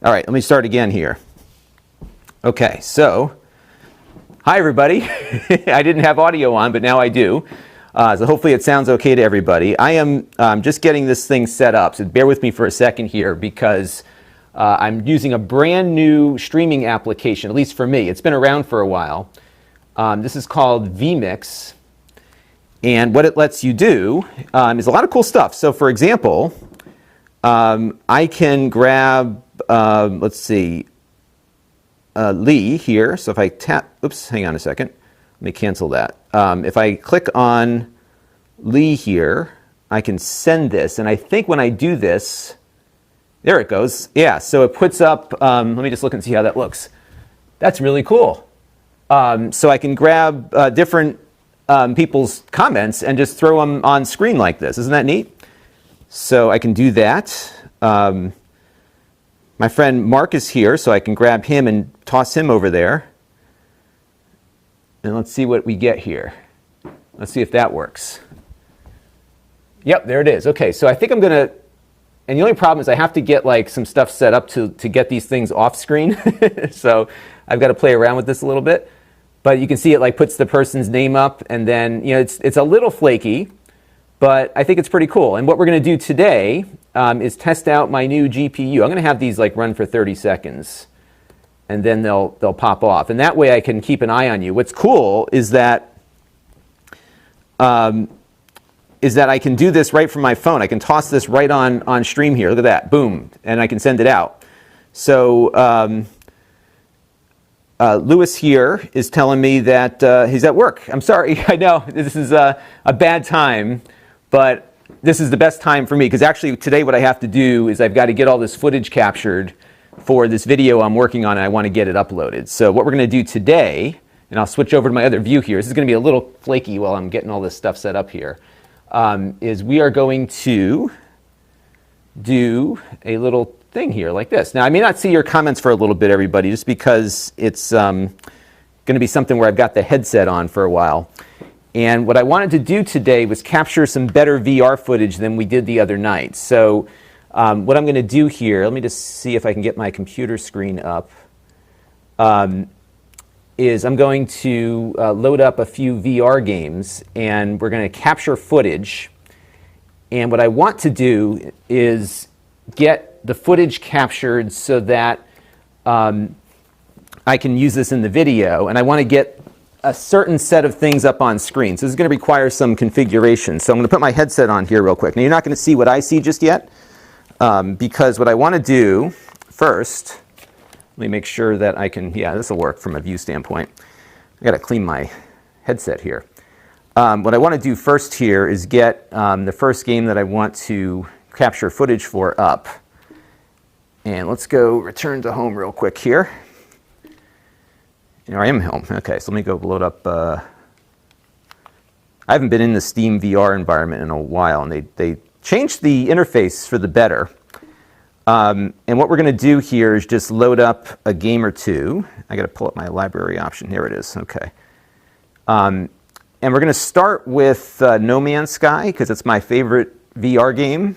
All right, let me start again here. Okay, so hi everybody. I didn't have audio on, but now I do. So hopefully it sounds okay to everybody. I am just getting this thing set up, so bear with me for a second here because I'm using a brand new streaming application, at least for me. It's been around for a while. This is called vMix, and what it lets you do is a lot of cool stuff. So for example, I can grab, let's see, Lee here. So if I tap, oops, hang on a second. Let me cancel that. If I click on Lee here, I can send this. And I think when I do this, there it goes. Yeah, so it puts up, let me just look and see how that looks. That's really cool. So I can grab different people's comments and just throw them on screen like this. Isn't that neat? So I can do that. My friend Mark is here, so I can grab him and toss him over there. And let's see what we get here. Let's see if that works. Yep, there it is. Okay, so I think I'm going to, and the only problem is I have to get like some stuff set up to get these things off screen. So I've got to play around with this a little bit. But you can see it like puts the person's name up, and then, you know, it's a little flaky, but I think it's pretty cool. And what we're going to do today is test out my new GPU. I'm going to have these like run for 30 seconds, and then they'll pop off. And that way I can keep an eye on you. What's cool is that I can do this right from my phone. I can toss this right on stream here. Look at that, boom, and I can send it out. So Lewis here is telling me that he's at work. I'm sorry, I know this is a bad time, but this is the best time for me because actually today what I have to do is I've got to get all this footage captured for this video I'm working on, and I want to get it uploaded. So what we're going to do today, and I'll switch over to my other view here. This is going to be a little flaky while I'm getting all this stuff set up here. Is we are going to do a little thing here like this. Now, I may not see your comments for a little bit, everybody, just because it's going to be something where I've got the headset on for a while. And what I wanted to do today was capture some better VR footage than we did the other night. So what I'm going to do here, let me just see if I can get my computer screen up, is I'm going to load up a few VR games, and we're going to capture footage. And what I want to do is get the footage captured so that I can use this in the video, and I want to get a certain set of things up on screen. So this is going to require some configuration. So I'm going to put my headset on here real quick. Now you're not going to see what I see just yet, because what I want to do first, let me make sure that I can, yeah, this will work from a view standpoint. I got to clean my headset here. What I want to do first here is get the first game that I want to capture footage for up. And let's go return to home real quick here. Here I am home. Okay, so let me go load up. I haven't been in the Steam VR environment in a while, and they changed the interface for the better. And what we're going to do here is just load up a game or two. I got to pull up my library option. Here it is. Okay. And we're going to start with No Man's Sky because it's my favorite VR game.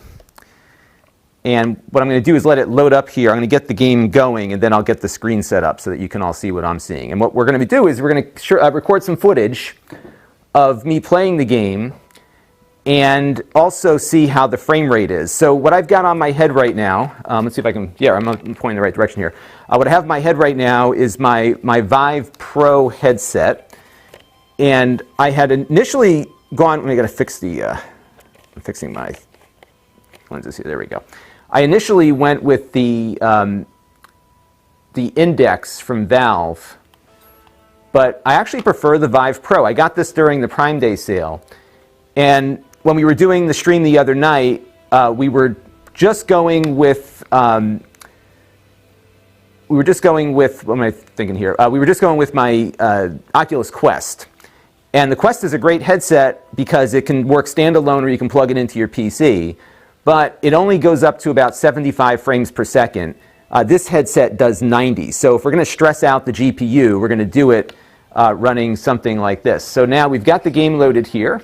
And what I'm going to do is let it load up here. I'm going to get the game going, and then I'll get the screen set up so that you can all see what I'm seeing. And what we're going to do is we're going to record some footage of me playing the game and also see how the frame rate is. So what I've got on my head right now, let's see if I can, yeah, I'm pointing in the right direction here. What I have on my head right now is my Vive Pro headset. And I had initially gone, I got to fix the, I'm fixing my lenses here, there we go. I initially went with the Index from Valve, but I actually prefer the Vive Pro. I got this during the Prime Day sale, and when we were doing the stream the other night, we were just going with what am I thinking here? We were just going with my Oculus Quest. And the Quest is a great headset because it can work standalone or you can plug it into your PC. But it only goes up to about 75 frames per second. This headset does 90. So if we're going to stress out the GPU, we're going to do it running something like this. So now we've got the game loaded here.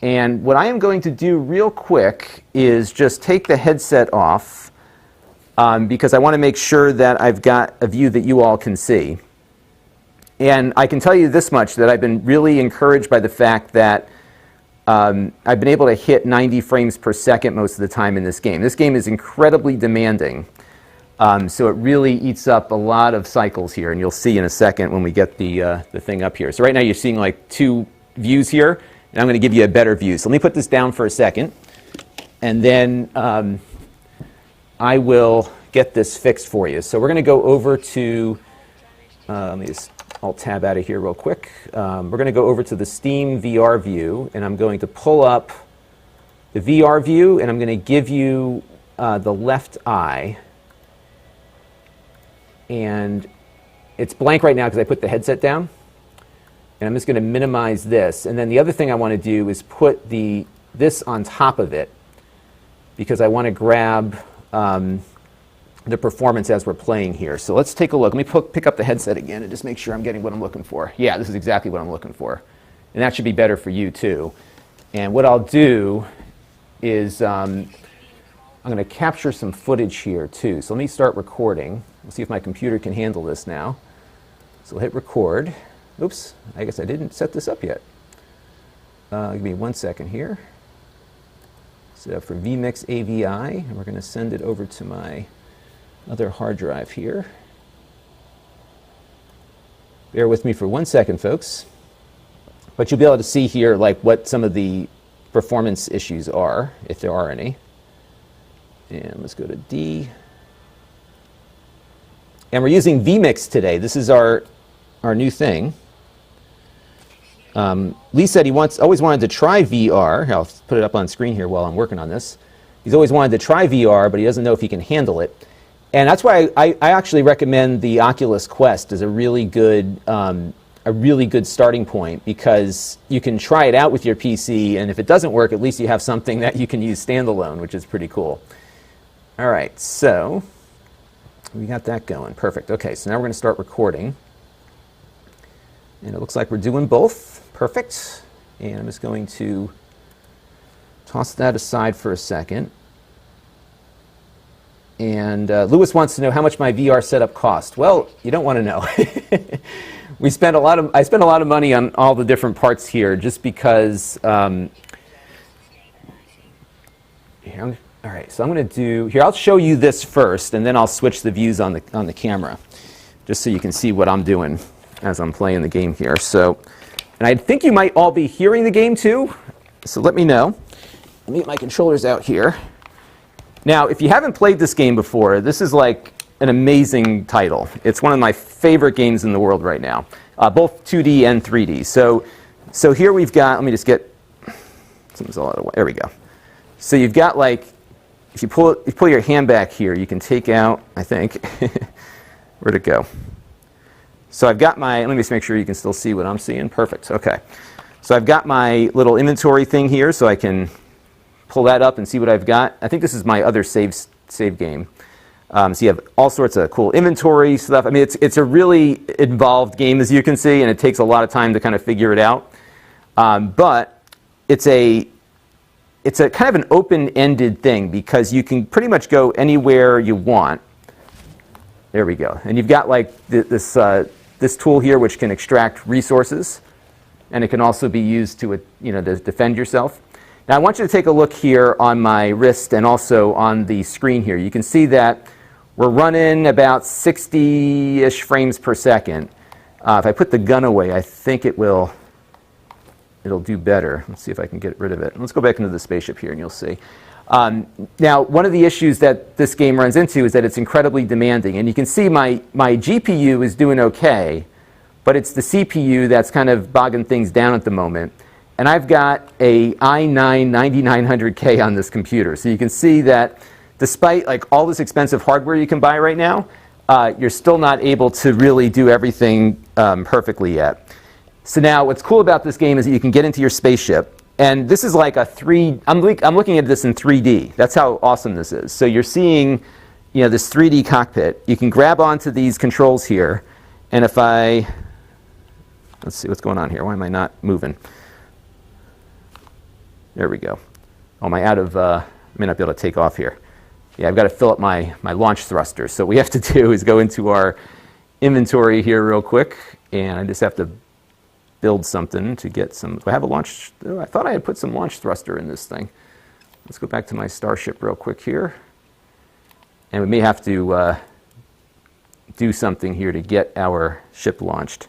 And what I am going to do real quick is just take the headset off. because I want to make sure that I've got a view that you all can see. And I can tell you this much, that I've been really encouraged by the fact that I've been able to hit 90 frames per second most of the time in this game. This game is incredibly demanding, so it really eats up a lot of cycles here, and you'll see in a second when we get the thing up here. So right now you're seeing like 2 views here, and I'm going to give you a better view. So let me put this down for a second, and then I will get this fixed for you. So we're going to go over to, let me just I'll tab out of here real quick. We're going to go over to the Steam VR view, and I'm going to pull up the VR view, and I'm going to give you the left eye. And it's blank right now because I put the headset down. And I'm just going to minimize this. And then the other thing I want to do is put this on top of it, because I want to grab the performance as we're playing here. So let's take a look. Let me pick up the headset again and just make sure I'm getting what I'm looking for. Yeah, this is exactly what I'm looking for. And that should be better for you too. And what I'll do is I'm going to capture some footage here too. So let me start recording. We'll see if my computer can handle this now. So I'll hit record. Oops, I guess I didn't set this up yet. Give me 1 second here. So for vMix AVI, and we're going to send it over to my other hard drive here. Bear with me for 1 second, folks. But you'll be able to see here like what some of the performance issues are, if there are any. And let's go to D. And we're using vMix today. This is our new thing. Lee said he always wanted to try VR. I'll put it up on screen here while I'm working on this. He's always wanted to try VR, but he doesn't know if he can handle it. And that's why I actually recommend the Oculus Quest as a really good starting point, because you can try it out with your PC, and if it doesn't work, at least you have something that you can use standalone, which is pretty cool. All right, so we got that going. Perfect. Okay, so now we're going to start recording. And it looks like we're doing both. Perfect. And I'm just going to toss that aside for a second. And Lewis wants to know how much my VR setup cost. Well, you don't want to know. I spent a lot of money on all the different parts here, just because. All right, so I'm going to do here. I'll show you this first, and then I'll switch the views on the camera, just so you can see what I'm doing as I'm playing the game here. So, and I think you might all be hearing the game too. So let me know. Let me get my controllers out here. Now, if you haven't played this game before, this is like an amazing title. It's one of my favorite games in the world right now, both 2D and 3D. So here we've got, let me just get, something's all out of the way. There we go. So you've got like, if you pull your hand back here, you can take out, I think, where'd it go? So I've got let me just make sure you can still see what I'm seeing. Perfect, okay. So I've got my little inventory thing here, so I can pull that up and see what I've got. I think this is my other save game. So you have all sorts of cool inventory stuff. I mean, it's a really involved game, as you can see, and it takes a lot of time to kind of figure it out. But it's a kind of an open-ended thing, because you can pretty much go anywhere you want. There we go. And you've got like this tool here which can extract resources, and it can also be used to defend yourself. Now I want you to take a look here on my wrist and also on the screen here. You can see that we're running about 60-ish frames per second. If I put the gun away, I think it'll do better. Let's see if I can get rid of it. Let's go back into the spaceship here and you'll see. Now, one of the issues that this game runs into is that it's incredibly demanding. And you can see my GPU is doing okay, but it's the CPU that's kind of bogging things down at the moment. And I've got a i9 9900K on this computer. So you can see that despite like all this expensive hardware you can buy right now, you're still not able to really do everything perfectly yet. So now what's cool about this game is that you can get into your spaceship. And this is like I'm looking at this in 3D. That's how awesome this is. So you're seeing this 3D cockpit. You can grab onto these controls here. And if let's see what's going on here. Why am I not moving? There we go. Oh, am I out of, I may not be able to take off here. Yeah, I've got to fill up my launch thruster. So what we have to do is go into our inventory here real quick, and I just have to build something to get some. Do I have a launch? Oh, I thought I had put some launch thruster in this thing. Let's go back to my Starship real quick here. And we may have to do something here to get our ship launched.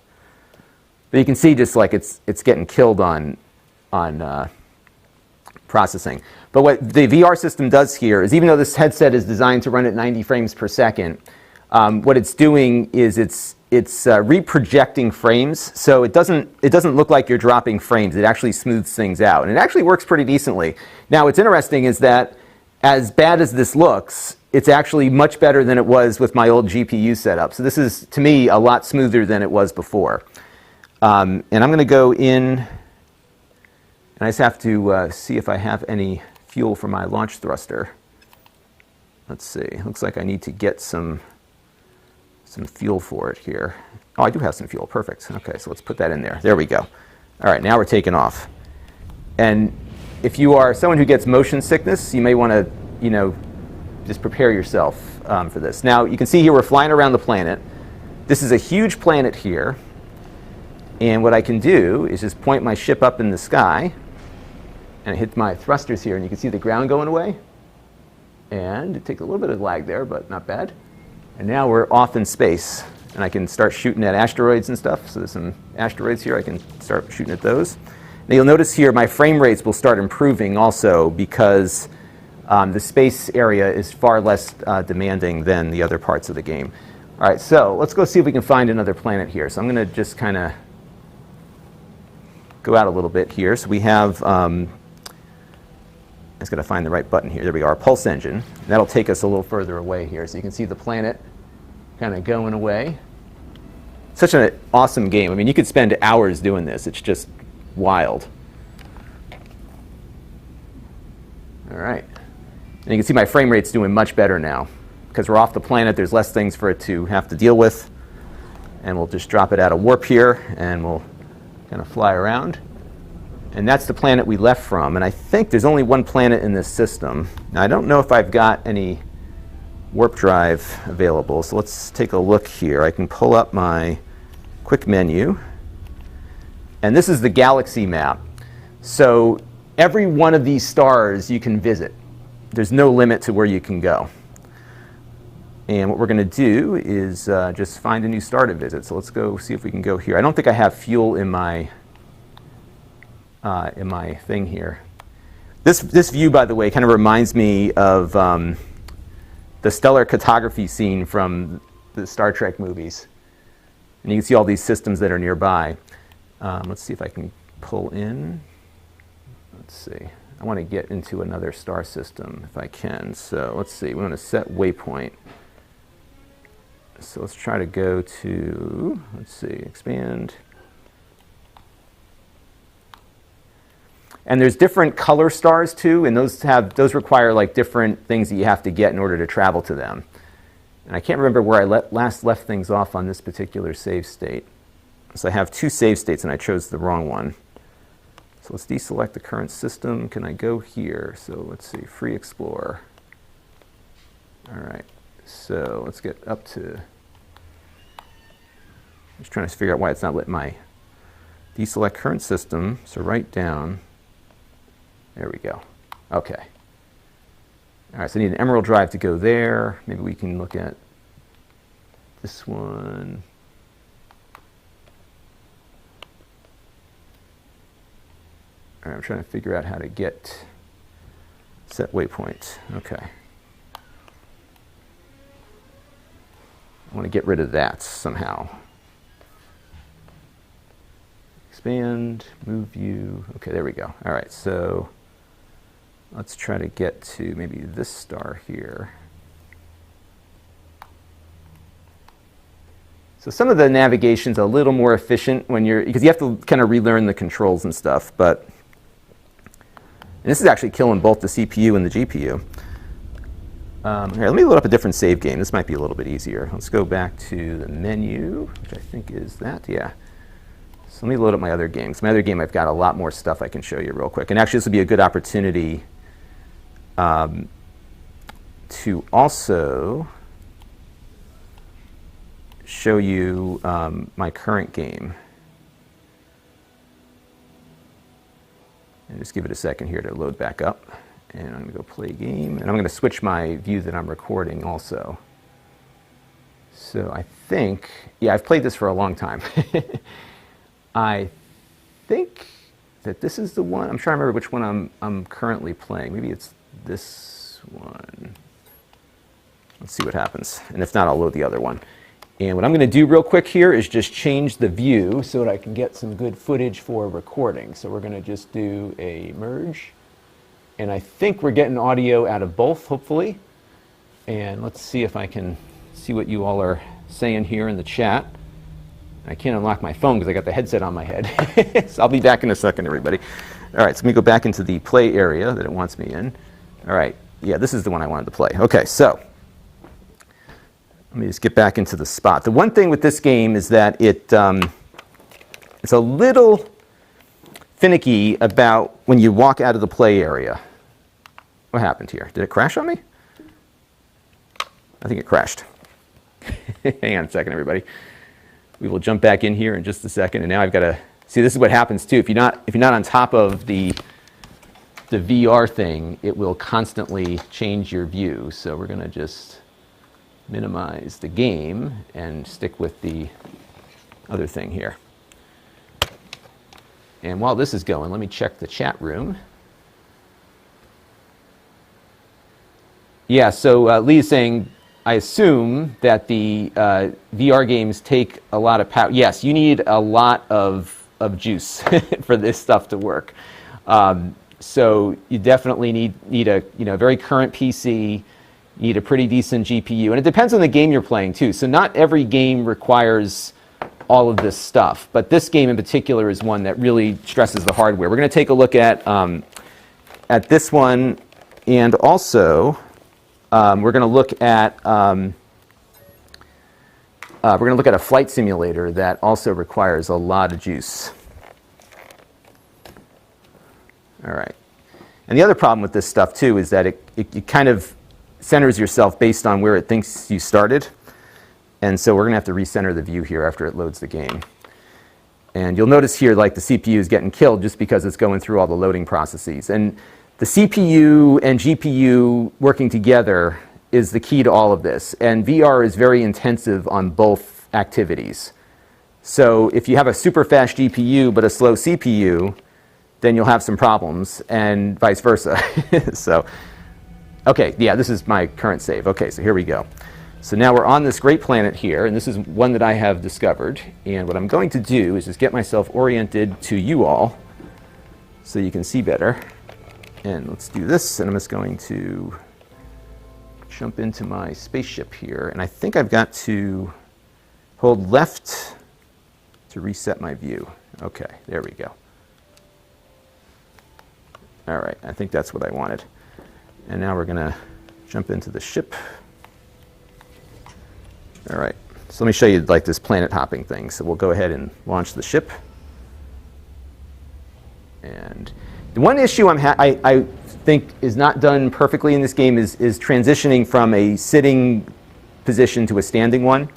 But you can see just like it's getting killed on processing. But what the VR system does here is, even though this headset is designed to run at 90 frames per second, what it's doing is it's reprojecting frames, so it doesn't look like you're dropping frames. It actually smooths things out, and it actually works pretty decently. Now, what's interesting is that as bad as this looks, it's actually much better than it was with my old GPU setup. So this is, to me, a lot smoother than it was before. And I'm going to go in, and I just have to see if I have any fuel for my launch thruster. Let's see. Looks like I need to get some fuel for it here. Oh, I do have some fuel. Perfect. Okay, so let's put that in there. There we go. All right, now we're taking off. And if you are someone who gets motion sickness, you may want to, just prepare yourself for this. Now, you can see here we're flying around the planet. This is a huge planet here. And what I can do is just point my ship up in the sky, and I hit my thrusters here, and you can see the ground going away. And it takes a little bit of lag there, but not bad. And now we're off in space, and I can start shooting at asteroids and stuff. So there's some asteroids here. I can start shooting at those. Now you'll notice here my frame rates will start improving also, because the space area is far less demanding than the other parts of the game. All right, so let's go see if we can find another planet here. So I'm going to just kind of go out a little bit here. So we have, I just got to find the right button here. There we are, pulse engine. And that'll take us a little further away here. So you can see the planet kind of going away. Such an awesome game. I mean, you could spend hours doing this. It's just wild. All right. And you can see my frame rate's doing much better now. Because we're off the planet, there's less things for it to have to deal with. And we'll just drop it out of warp here, and we'll kind of fly around. And that's the planet we left from. And I think there's only one planet in this system. Now, I don't know if I've got any warp drive available. So let's take a look here. I can pull up my quick menu. And this is the galaxy map. So every one of these stars you can visit. There's no limit to where you can go. And what we're going to do is just find a new star to visit. So let's go see if we can go here. I don't think I have fuel in my thing here. This view, by the way, kind of reminds me of the stellar cartography scene from the Star Trek movies. And you can see all these systems that are nearby. Let's see if I can pull in. Let's see. I want to get into another star system if I can. So let's see. We want to set waypoint. So let's try to go to, let's see, expand. And there's different color stars too, and those require like different things that you have to get in order to travel to them. And I can't remember where I last left things off on this particular save state. So I have two save states, and I chose the wrong one. So let's deselect the current system. Can I go here? So let's see, free explore. All right, so let's get up to, I'm just trying to figure out why it's not letting my deselect current system. So right down, there we go. Okay. All right, so I need an emerald drive to go there. Maybe we can look at this one. All right, I'm trying to figure out how to get set waypoint. Okay. I want to get rid of that somehow. Expand, move view. Okay, there we go. All right, so let's try to get to maybe this star here. So some of the navigation's a little more efficient when you're, because you have to kind of relearn the controls and stuff, but and this is actually killing both the CPU and the GPU. Here, let me load up a different save game. This might be a little bit easier. Let's go back to the menu, which I think is that, yeah. So let me load up my other games. My other game, I've got a lot more stuff I can show you real quick. And actually, this would be a good opportunity to also show you my current game. And just give it a second here to load back up. And I'm going to go play game. And I'm going to switch my view that I'm recording also. So I think, yeah, I've played this for a long time. I think that this is the one. I'm trying to remember which one I'm currently playing. Maybe it's this one. Let's see what happens. And if not, I'll load the other one. And what I'm going to do real quick here is just change the view so that I can get some good footage for recording. So we're going to just do a merge. And I think we're getting audio out of both, hopefully. And let's see if I can see what you all are saying here in the chat. I can't unlock my phone because I got the headset on my head. So I'll be back in a second, everybody. All right, so let me go back into the play area that it wants me in. All right, yeah, this is the one I wanted to play. Okay, so let me just get back into the spot. The one thing with this game is that it's a little finicky about when you walk out of the play area. What happened here? Did it crash on me? I think it crashed. Hang on a second, everybody. We will jump back in here in just a second. And now I've got to see. This is what happens too. If you're not on top of the VR thing, it will constantly change your view. So we're going to just minimize the game and stick with the other thing here. And while this is going, let me check the chat room. Yeah, so Lee is saying, I assume that the VR games take a lot of power. Yes, you need a lot of juice for this stuff to work. So you definitely need a very current PC. You need a pretty decent GPU. And it depends on the game you're playing, too. So not every game requires all of this stuff. But this game in particular is one that really stresses the hardware. We're going to take a look at this one. And also, we're going to look at a flight simulator that also requires a lot of juice. All right. And the other problem with this stuff, too, is that it kind of centers yourself based on where it thinks you started. And so we're going to have to recenter the view here after it loads the game. And you'll notice here, like, the CPU is getting killed just because it's going through all the loading processes. And the CPU and GPU working together is the key to all of this. And VR is very intensive on both activities. So if you have a super fast GPU but a slow CPU, then you'll have some problems, and vice versa. So, okay, yeah, this is my current save. Okay, so here we go. So now we're on this great planet here, and this is one that I have discovered. And what I'm going to do is just get myself oriented to you all so you can see better. And let's do this, and I'm just going to jump into my spaceship here. And I think I've got to hold left to reset my view. Okay, there we go. All right, I think that's what I wanted. And now we're going to jump into the ship. All right, so let me show you like this planet hopping thing. So we'll go ahead and launch the ship. And the one issue I think is not done perfectly in this game is transitioning from a sitting position to a standing one.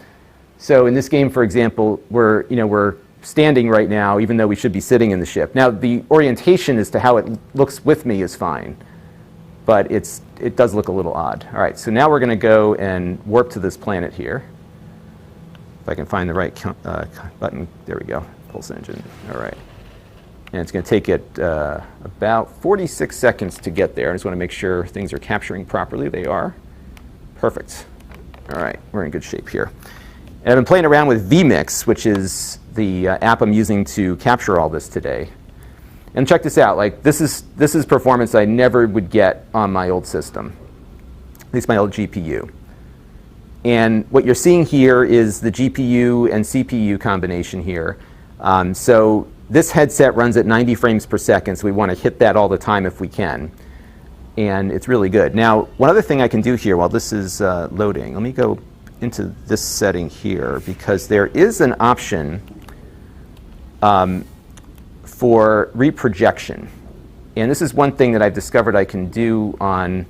So in this game, for example, we're standing right now, even though we should be sitting in the ship. Now, the orientation as to how it looks with me is fine, but it does look a little odd. All right, so now we're going to go and warp to this planet here. If I can find the right button, there we go, pulse engine. All right, and it's going to take it about 46 seconds to get there. I just want to make sure things are capturing properly. They are. Perfect. All right, we're in good shape here. And I've been playing around with vMix, which is the app I'm using to capture all this today. And check this out. Like this is performance I never would get on my old system, at least my old GPU. And what you're seeing here is the GPU and CPU combination here. So this headset runs at 90 frames per second, so we want to hit that all the time if we can. And it's really good. Now, one other thing I can do here while this is loading, let me go into this setting here, because there is an option for reprojection. And this is one thing that I've discovered I can do on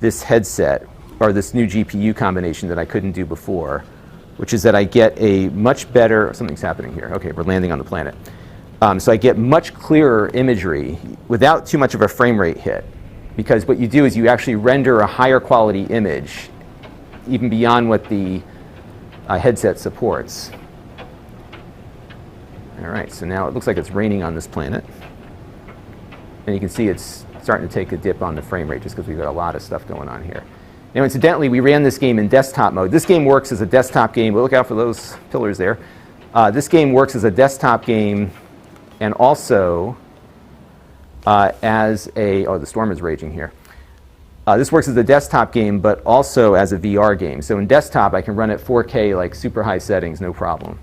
this headset, or this new GPU combination that I couldn't do before, which is that I get a much better, something's happening here. Okay, we're landing on the planet. So I get much clearer imagery without too much of a frame rate hit. Because what you do is you actually render a higher quality image, even beyond what the headset supports. All right, so now it looks like it's raining on this planet. And you can see it's starting to take a dip on the frame rate just because we've got a lot of stuff going on here. Now, incidentally, we ran this game in desktop mode. This game works as a desktop game. We'll look out for those pillars there. This game works as a desktop game and also as a, oh, the storm is raging here. This works as a desktop game, but also as a VR game. So in desktop, I can run at 4K, like super high settings, no problem.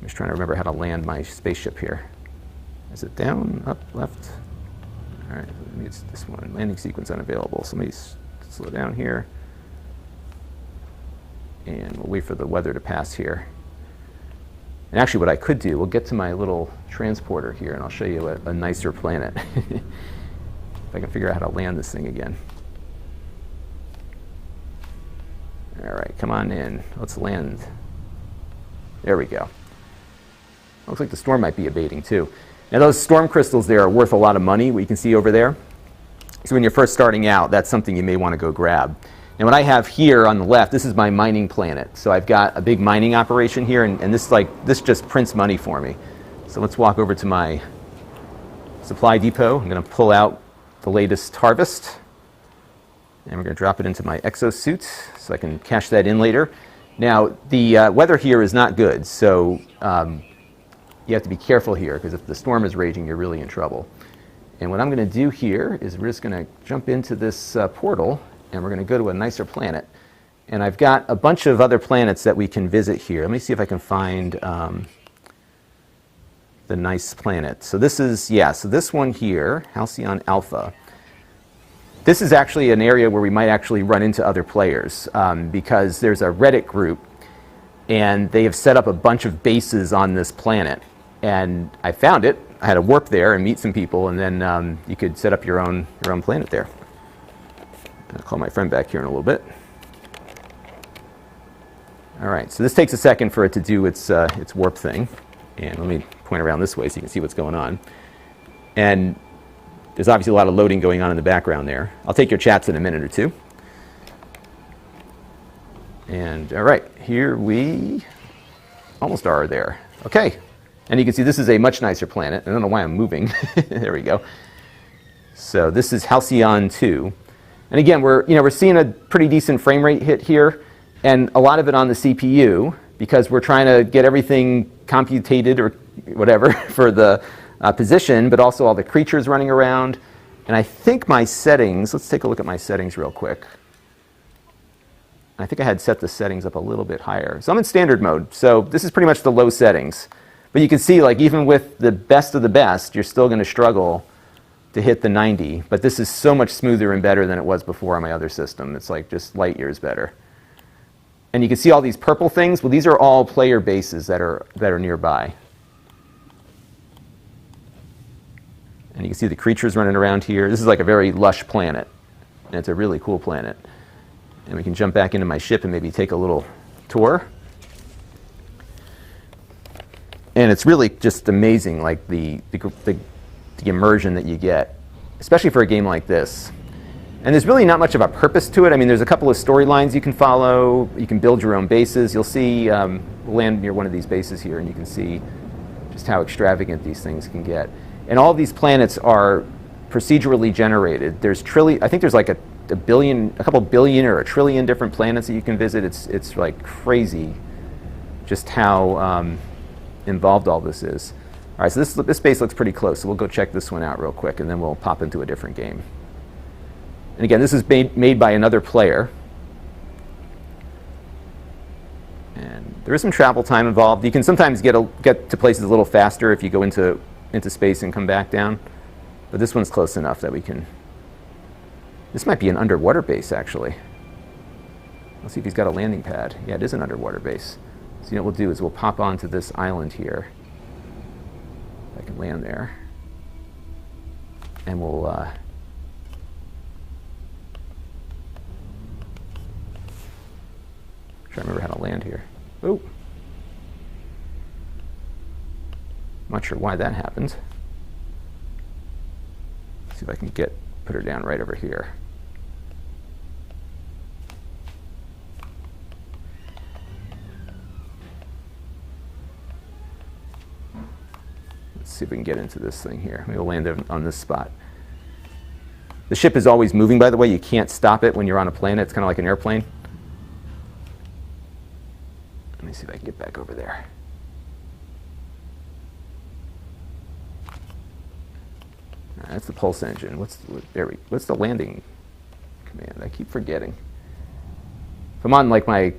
I'm just trying to remember how to land my spaceship here. Is it down, up, left? All right, maybe it's this one. Landing sequence unavailable. So let me slow down here. And we'll wait for the weather to pass here. And actually what I could do, we'll get to my little transporter here and I'll show you a nicer planet. If I can figure out how to land this thing again. All right, come on in. Let's land. There we go. Looks like the storm might be abating too. Now those storm crystals there are worth a lot of money, what you can see over there. So when you're first starting out, that's something you may want to go grab. And what I have here on the left, this is my mining planet. So I've got a big mining operation here, and this just prints money for me. So let's walk over to my supply depot. I'm going to pull out the latest harvest, and we're going to drop it into my exosuit so I can cash that in later. Now, the weather here is not good, so you have to be careful here, because if the storm is raging, you're really in trouble. And what I'm going to do here is we're just going to jump into this portal, and we're going to go to a nicer planet. And I've got a bunch of other planets that we can visit here. Let me see if I can find the nice planet. So this is, yeah, so this one here, Halcyon Alpha. This is actually an area where we might actually run into other players because there's a Reddit group, and they have set up a bunch of bases on this planet. And I found it. I had to warp there and meet some people, and then you could set up your own planet there. I'll call my friend back here in a little bit. All right, so this takes a second for it to do its warp thing. And let me point around this way so you can see what's going on. And there's obviously a lot of loading going on in the background there. I'll take your chats in a minute or two. And all right, here we almost are there. Okay, and you can see this is a much nicer planet. I don't know why I'm moving. There we go. So this is Halcyon 2. And again, we're seeing a pretty decent frame rate hit here, and a lot of it on the CPU because we're trying to get everything computated or whatever for the position, but also all the creatures running around. And I think my settings, let's take a look at my settings real quick. I think I had set the settings up a little bit higher. So I'm in standard mode, so this is pretty much the low settings. But you can see, like, even with the best of the best, you're still going to struggle to hit the 90, but this is so much smoother and better than it was before on my other system. It's like just light years better. And you can see all these purple things. Well, these are all player bases that are nearby. And you can see the creatures running around here. This is like a very lush planet, and it's a really cool planet. And we can jump back into my ship and maybe take a little tour. And it's really just amazing, like the immersion that you get, especially for a game like this. And there's really not much of a purpose to it. I mean, there's a couple of storylines you can follow. You can build your own bases. You'll see, we'll land near one of these bases here, and you can see just how extravagant these things can get. And all these planets are procedurally generated. There's I think there's like a couple billion or a trillion different planets that you can visit. It's like crazy just how involved all this is. All right, so this base looks pretty close, so we'll go check this one out real quick, and then we'll pop into a different game. And again, this is made by another player. And there is some travel time involved. You can sometimes get to places a little faster if you go into space and come back down. But this one's close enough that we can... This might be an underwater base, actually. Let's see if he's got a landing pad. Yeah, it is an underwater base. So you know what we'll do is we'll pop onto this island here. I can land there. And we'll Try to remember how to land here. Oh. Not sure why that happened. See if I can put her down right over here. Let's see if we can get into this thing here. Maybe we'll land on this spot. The ship is always moving, by the way. You can't stop it when you're on a planet. It's kind of like an airplane. Let me see if I can get back over there. That's the pulse engine. What's the landing command? I keep forgetting. If I'm on like my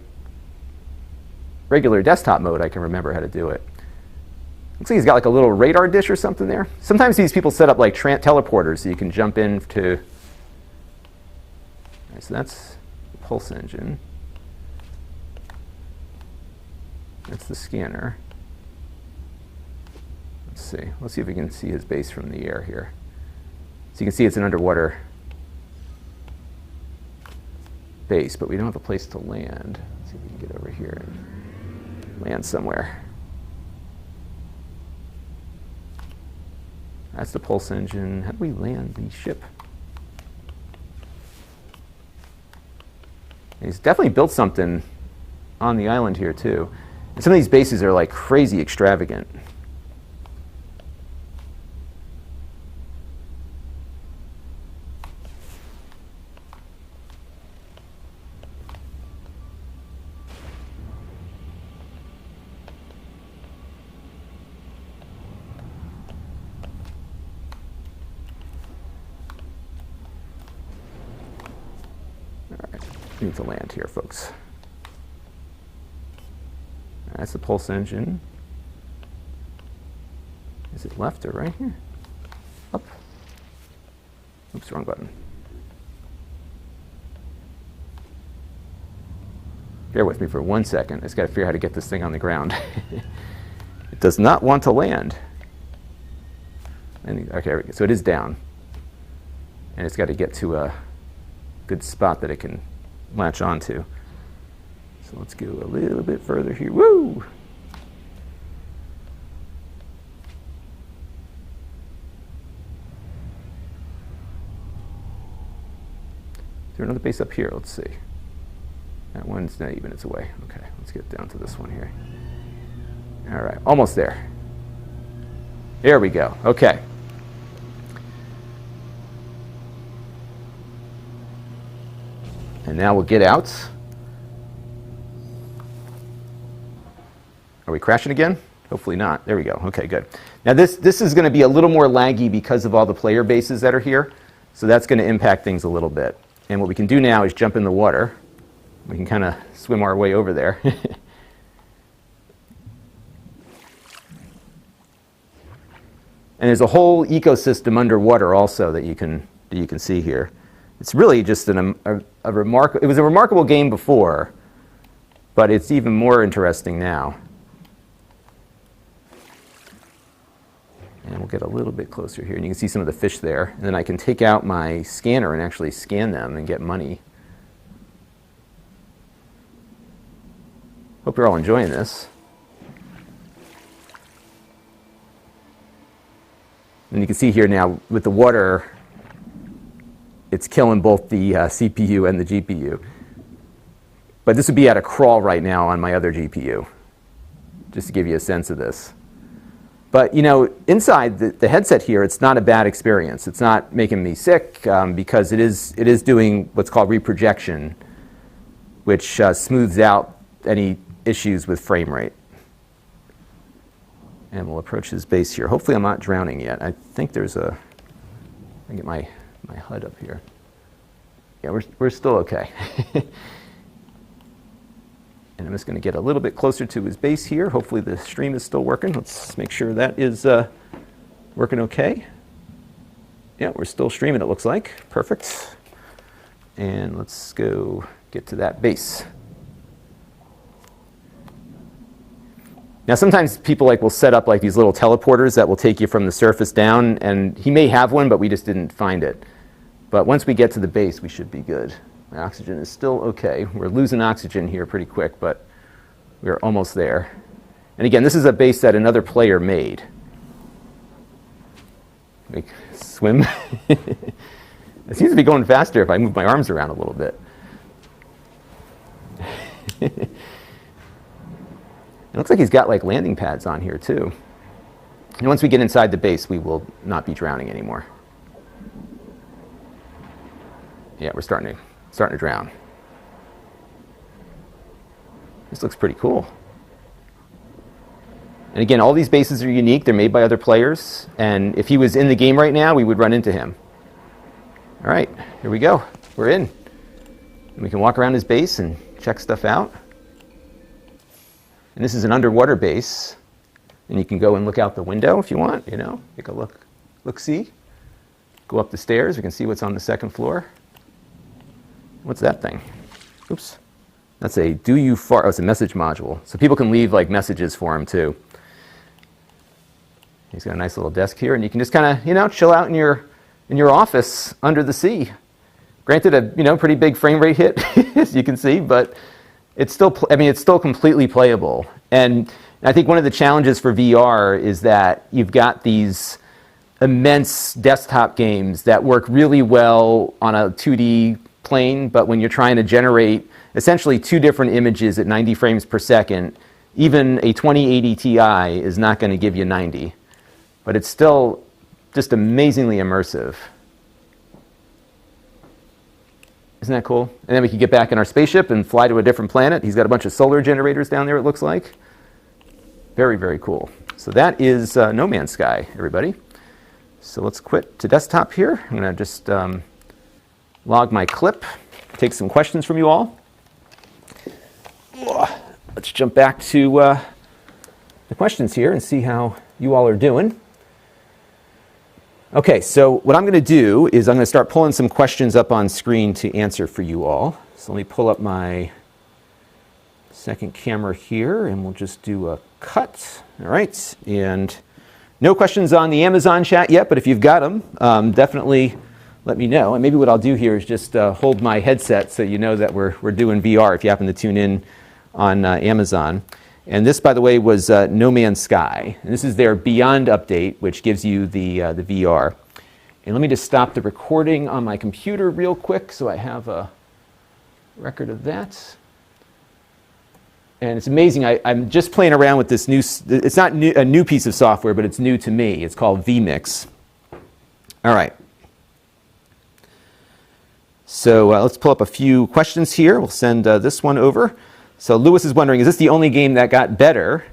regular desktop mode, I can remember how to do it. Looks like he's got like a little radar dish or something there. Sometimes these people set up like teleporters so you can jump into. All right, so that's the pulse engine. That's the scanner. Let's see. Let's see if we can see his base from the air here. So you can see it's an underwater base, but we don't have a place to land. Let's see if we can get over here and land somewhere. That's the pulse engine. How do we land the ship? And he's definitely built something on the island here too. And some of these bases are like crazy extravagant. Need to land here, folks. That's the pulse engine. Is it left or right here? Up. Oops, wrong button. Bear with me for 1 second. I just got to figure out how to get this thing on the ground. It does not want to land. Okay, there we go. So it is down. And it's got to get to a good spot that it can latch onto. So let's go a little bit further here. Woo! Is there another base up here? Let's see. That one's not even its away. Okay, let's get down to this one here. All right, almost there. There we go. Okay. And now we'll get out. Are we crashing again? Hopefully not. There we go. Okay, good. Now this is going to be a little more laggy because of all the player bases that are here. So that's going to impact things a little bit. And what we can do now is jump in the water. We can kind of swim our way over there. And there's a whole ecosystem underwater also that you can see here. It's really just it was a remarkable game before, but it's even more interesting now. And we'll get a little bit closer here, and you can see some of the fish there. And then I can take out my scanner and actually scan them and get money. Hope you're all enjoying this. And you can see here now with the water, it's killing both the CPU and the GPU. But this would be at a crawl right now on my other GPU, just to give you a sense of this. But you know, inside the headset here, it's not a bad experience. It's not making me sick because it is doing what's called reprojection, which smooths out any issues with frame rate. And we'll approach his base here. Hopefully I'm not drowning yet. I think there's a, I get my HUD up here. Yeah, we're still okay. And I'm just going to get a little bit closer to his base here. Hopefully the stream is still working. Let's make sure that is working okay. Yeah, we're still streaming, it looks like. Perfect. And let's go get to that base. Now sometimes people will set up like these little teleporters that will take you from the surface down, and he may have one, but we just didn't find it. But once we get to the base, we should be good. My oxygen is still okay. We're losing oxygen here pretty quick, but we're almost there. And again, this is a base that another player made. Make swim. It seems to be going faster if I move my arms around a little bit. It looks like he's got like landing pads on here too. And once we get inside the base, we will not be drowning anymore. Yeah, we're starting to drown. This looks pretty cool. And again, all these bases are unique. They're made by other players. And if he was in the game right now, we would run into him. All right, here we go. We're in. And we can walk around his base and check stuff out. And this is an underwater base. And you can go and look out the window if you want, you know, take a look-see. Go up the stairs. We can see what's on the second floor. What's that thing? Oops. That's a do you fart. Oh, it's a message module. So people can leave like messages for him too. He's got a nice little desk here, and you can just kind of, you know, chill out in your office under the sea. Granted, a pretty big frame rate hit, as you can see, but it's still, it's still completely playable. And I think one of the challenges for VR is that you've got these immense desktop games that work really well on a 2D plane, but when you're trying to generate essentially two different images at 90 frames per second, even a 2080 Ti is not going to give you 90. But it's still just amazingly immersive. Isn't that cool? And then we can get back in our spaceship and fly to a different planet. He's got a bunch of solar generators down there, it looks like. Very, very cool. So that is No Man's Sky, everybody. So let's quit to desktop here. I'm going to just log my clip, take some questions from you all. Let's jump back to the questions here and see how you all are doing. Okay, so what I'm going to do is I'm going to start pulling some questions up on screen to answer for you all. So let me pull up my second camera here, and we'll just do a cut. All right, and no questions on the Amazon chat yet, but if you've got them, definitely let me know. And maybe what I'll do here is just hold my headset so you know that we're doing VR if you happen to tune in on Amazon. And this, by the way, was No Man's Sky. And this is their Beyond update, which gives you the VR. And let me just stop the recording on my computer real quick so I have a record of that. And it's amazing. I'm just playing around with this new, it's not a new piece of software, but it's new to me. It's called vMix. All right. So let's pull up a few questions here. We'll send this one over. So Lewis is wondering, is this the only game that got better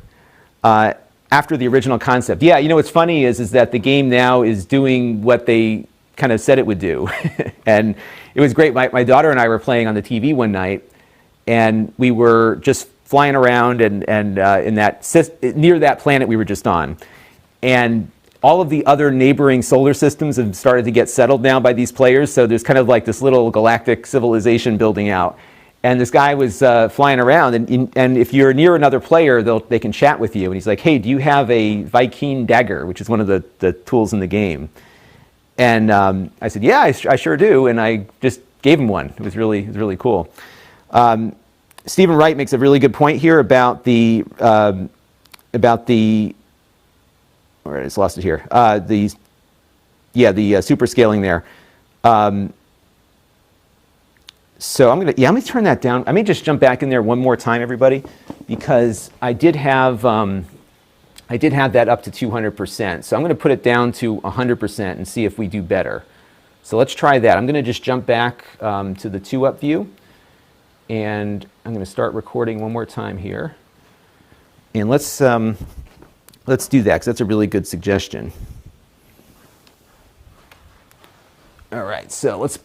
after the original concept? Yeah, you know what's funny is that the game now is doing what they kind of said it would do. And it was great. My daughter and I were playing on the TV one night, and we were just flying around and in that near that planet we were just on. And all of the other neighboring solar systems have started to get settled now by these players. So there's kind of like this little galactic civilization building out. And this guy was flying around, and if you're near another player, they can chat with you. And he's like, hey, do you have a Viking dagger, which is one of the tools in the game? And I said, yeah, I sure do. And I just gave him one. It was really cool. Stephen Wright makes a really good point here about the where I just lost it here. The super scaling there. So I'm gonna turn that down. I may just jump back in there one more time, everybody, because I did have that up to 200%. So I'm gonna put it down to 100% and see if we do better. So let's try that. I'm gonna just jump back to the 2-up view, and I'm gonna start recording one more time here. And let's do that, because that's a really good suggestion. All right, so let's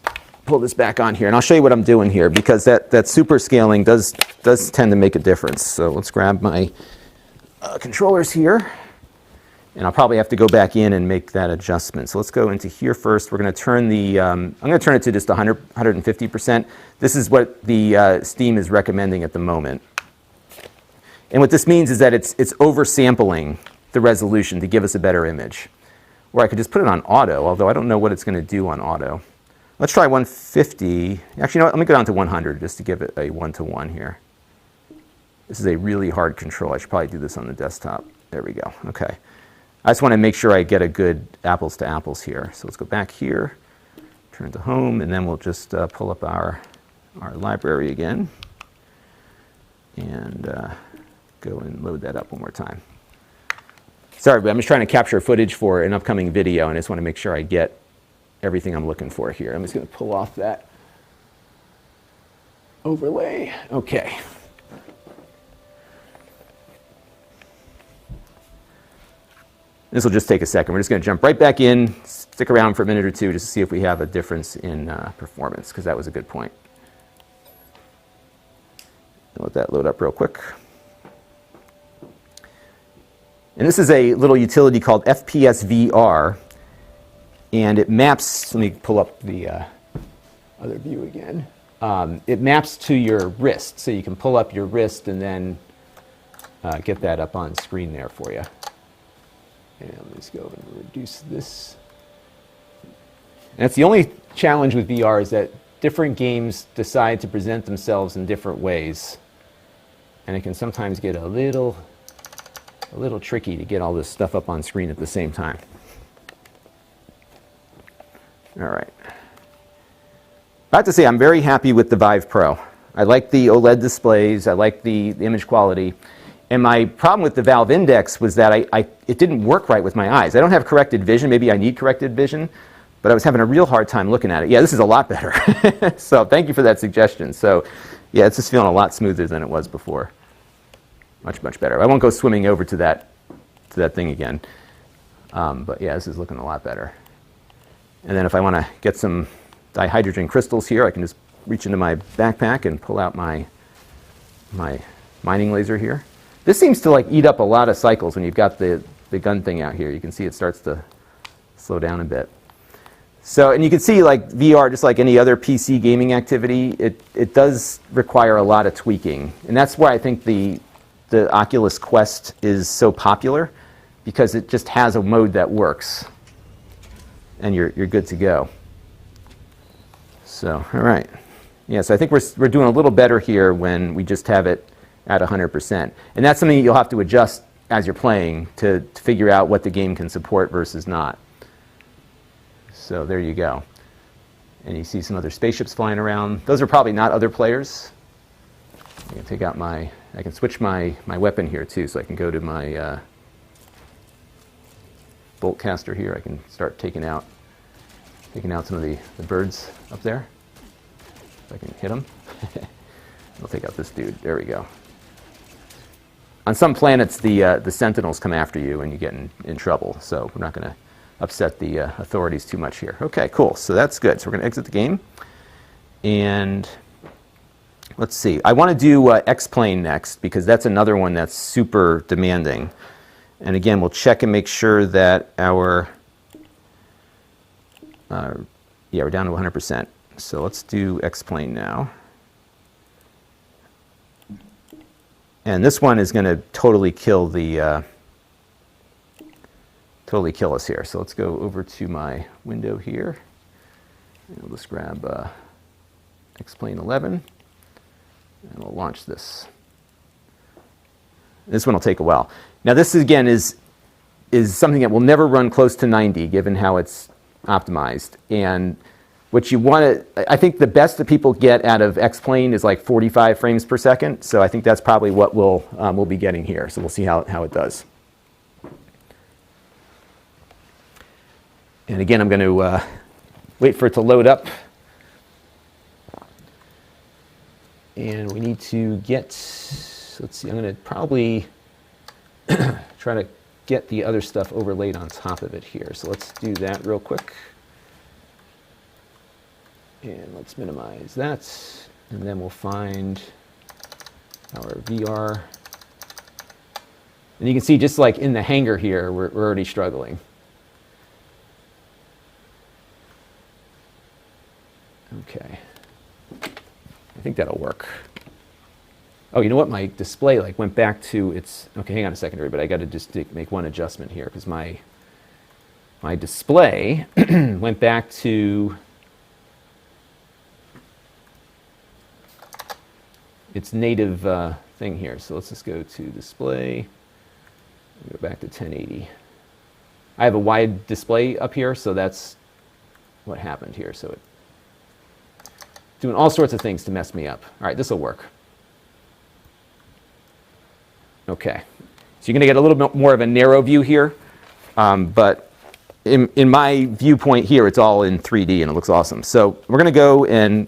pull this back on here, and I'll show you what I'm doing here, because that super scaling does tend to make a difference. So let's grab my controllers here, and I'll probably have to go back in and make that adjustment. So let's go into here first. We're going to turn the I'm going to turn it to just 150%. This is what the Steam is recommending at the moment. And what this means is that it's oversampling the resolution to give us a better image. Or I could just put it on auto, although I don't know what it's going to do on auto. Let's try 150. Actually, you know what? Let me go down to 100 just to give it a 1-to-1 here. This is a really hard control. I should probably do this on the desktop. There we go. Okay. I just want to make sure I get a good apples to apples here. So let's go back here, turn to home, and then we'll just pull up our library again and go and load that up one more time. Sorry, but I'm just trying to capture footage for an upcoming video, and I just want to make sure I get everything I'm looking for here. I'm just going to pull off that overlay. Okay. This will just take a second. We're just going to jump right back in, stick around for a minute or two just to see if we have a difference in performance, because that was a good point. Let that load up real quick. And this is a little utility called FPS VR, and it maps, let me pull up the other view again. It maps to your wrist, so you can pull up your wrist and then get that up on screen there for you. And let's go and reduce this. And that's the only challenge with VR, is that different games decide to present themselves in different ways. And it can sometimes get a little tricky to get all this stuff up on screen at the same time. All right. I have to say, I'm very happy with the Vive Pro. I like the OLED displays. I like the image quality. And my problem with the Valve Index was that it didn't work right with my eyes. I don't have corrected vision. Maybe I need corrected vision. But I was having a real hard time looking at it. Yeah, this is a lot better. So thank you for that suggestion. So yeah, it's just feeling a lot smoother than it was before. Much, much better. I won't go swimming over to that thing again. But yeah, this is looking a lot better. And then if I want to get some dihydrogen crystals here, I can just reach into my backpack and pull out my mining laser here. This seems to like eat up a lot of cycles when you've got the gun thing out here. You can see it starts to slow down a bit. So, and you can see like VR, just like any other PC gaming activity, it does require a lot of tweaking. And that's why I think the Oculus Quest is so popular, because it just has a mode that works. And you're good to go. So, all right. Yeah, so I think we're doing a little better here when we just have it at 100%. And that's something you'll have to adjust as you're playing to figure out what the game can support versus not. So there you go. And you see some other spaceships flying around. Those are probably not other players. I can take out I can switch my weapon here too, so I can go to my bolt caster here. I can start taking out some of the birds up there. If I can hit them. I'll take out this dude. There we go. On some planets, the sentinels come after you and you get in trouble. So we're not going to upset the authorities too much here. Okay, cool. So that's good. So we're going to exit the game. And let's see. I want to do X-Plane next, because that's another one that's super demanding. And again, we'll check and make sure that our... yeah, we're down to 100%. So let's do X-Plane now. And this one is going to totally kill us here. So let's go over to my window here. And we'll just grab X-Plane 11, and we'll launch this. This one will take a while. Now this again is something that will never run close to 90, given how it's optimized. And what you want to, I think the best that people get out of X-Plane is like 45 frames per second. So I think that's probably what we'll be getting here. So we'll see how it does. And again, I'm going to wait for it to load up. And we need to get, let's see, I'm going to probably try to get the other stuff overlaid on top of it here. So let's do that real quick. And let's minimize that. And then we'll find our VR. And you can see just like in the hangar here, we're already struggling. Okay. I think that'll work. Oh, you know what? My display like went back to its... Okay, hang on a second, everybody. I got to just make one adjustment here, because my display went back to its native thing here. So let's just go to display, go back to 1080. I have a wide display up here, so that's what happened here. So it's doing all sorts of things to mess me up. All right, this will work. Okay, so you're going to get a little bit more of a narrow view here, but in my viewpoint here, it's all in 3D and it looks awesome. So we're going to go and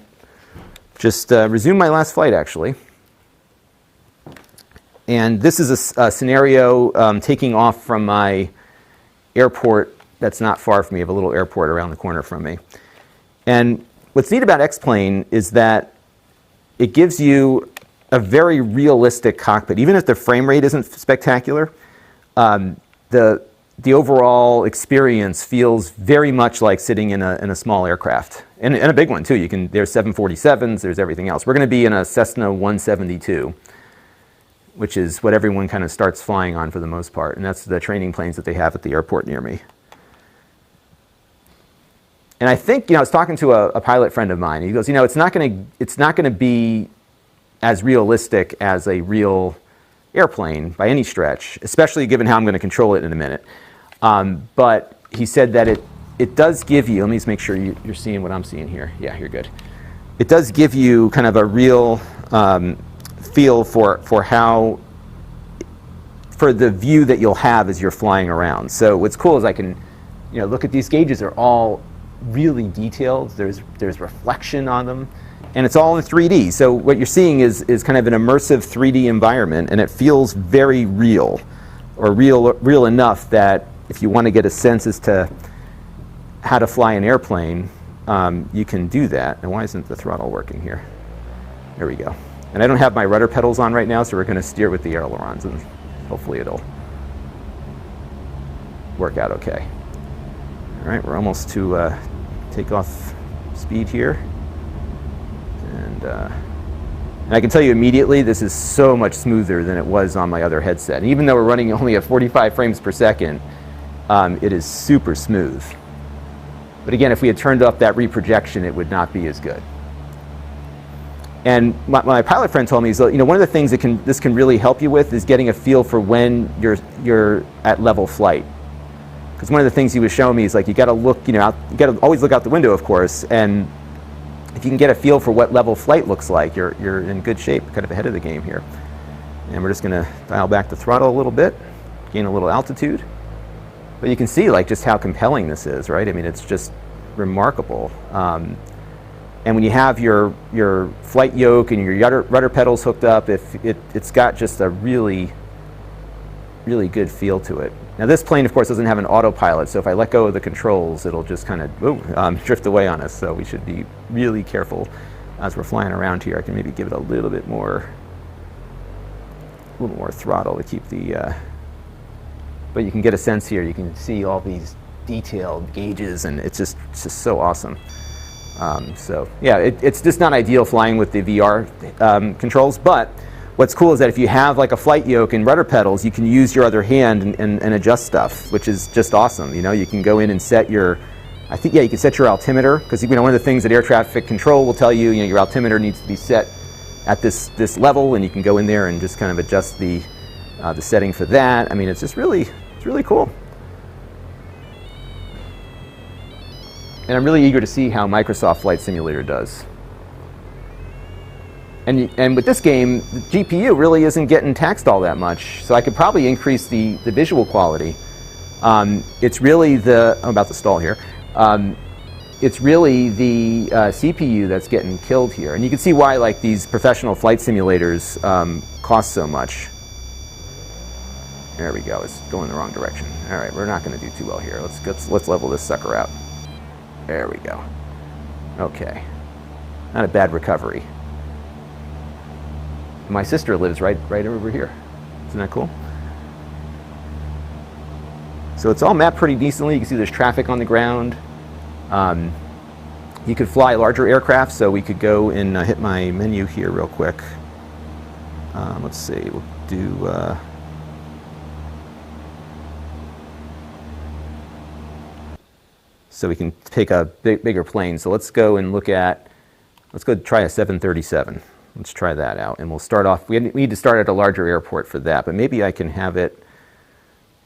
just resume my last flight, actually. And this is a scenario taking off from my airport that's not far from me. I have a little airport around the corner from me. And what's neat about X-Plane is that it gives you a very realistic cockpit. Even if the frame rate isn't spectacular, the overall experience feels very much like sitting in a small aircraft. And a big one, too. There's 747s, there's everything else. We're going to be in a Cessna 172, which is what everyone kind of starts flying on for the most part. And that's the training planes that they have at the airport near me. And I think, I was talking to a pilot friend of mine. He goes, it's not going to be as realistic as a real airplane by any stretch, especially given how I'm going to control it in a minute. But he said that it does give you, let me just make sure you're seeing what I'm seeing here. Yeah, you're good. It does give you kind of a real feel for the view that you'll have as you're flying around. So what's cool is I can, look at these gauges are all really detailed. There's reflection on them. And it's all in 3D. So what you're seeing is kind of an immersive 3D environment, and it feels very real, or real enough that if you want to get a sense as to how to fly an airplane, you can do that. And why isn't the throttle working here? There we go. And I don't have my rudder pedals on right now, so we're going to steer with the ailerons, and hopefully it'll work out okay. All right, we're almost to takeoff speed here. And I can tell you immediately, this is so much smoother than it was on my other headset. And even though we're running only at 45 frames per second, it is super smooth. But again, if we had turned up that reprojection, it would not be as good. And my pilot friend told me, one of the things that this can really help you with is getting a feel for when you're at level flight. Because one of the things he was showing me is you got to look, you got to always look out the window, of course, and if you can get a feel for what level flight looks like, you're in good shape, kind of ahead of the game here. And we're just going to dial back the throttle a little bit, gain a little altitude. But you can see just how compelling this is, right? I mean, it's just remarkable. And when you have your flight yoke and your rudder pedals hooked up, it's got just a really, really good feel to it. Now this plane, of course, doesn't have an autopilot, so if I let go of the controls, it'll just kind of drift away on us. So we should be really careful as we're flying around here. I can maybe give it a little more throttle to keep the. But you can get a sense here. You can see all these detailed gauges, and it's just so awesome. So yeah, it's just not ideal flying with the VR controls, but what's cool is that if you have a flight yoke and rudder pedals, you can use your other hand and adjust stuff, which is just awesome. You can go in and set your, you can set your altimeter, because one of the things that air traffic control will tell you, your altimeter needs to be set at this level, and you can go in there and just kind of adjust the setting for that. I mean, it's really cool. And I'm really eager to see how Microsoft Flight Simulator does. And with this game, the GPU really isn't getting taxed all that much, so I could probably increase the visual quality. It's really I'm about to stall here. It's really the CPU that's getting killed here. And you can see why these professional flight simulators cost so much. There we go, it's going the wrong direction. All right, we're not going to do too well here. Let's level this sucker out. There we go. Okay, not a bad recovery. My sister lives right over here. Isn't that cool? So it's all mapped pretty decently. You can see there's traffic on the ground. You could fly larger aircraft, so we could go and hit my menu here real quick. Let's see, we'll do... so we can take a bigger plane. So let's go and let's go try a 737. let's try that out. And we'll start off, we need to start at a larger airport for that, but maybe I can have it,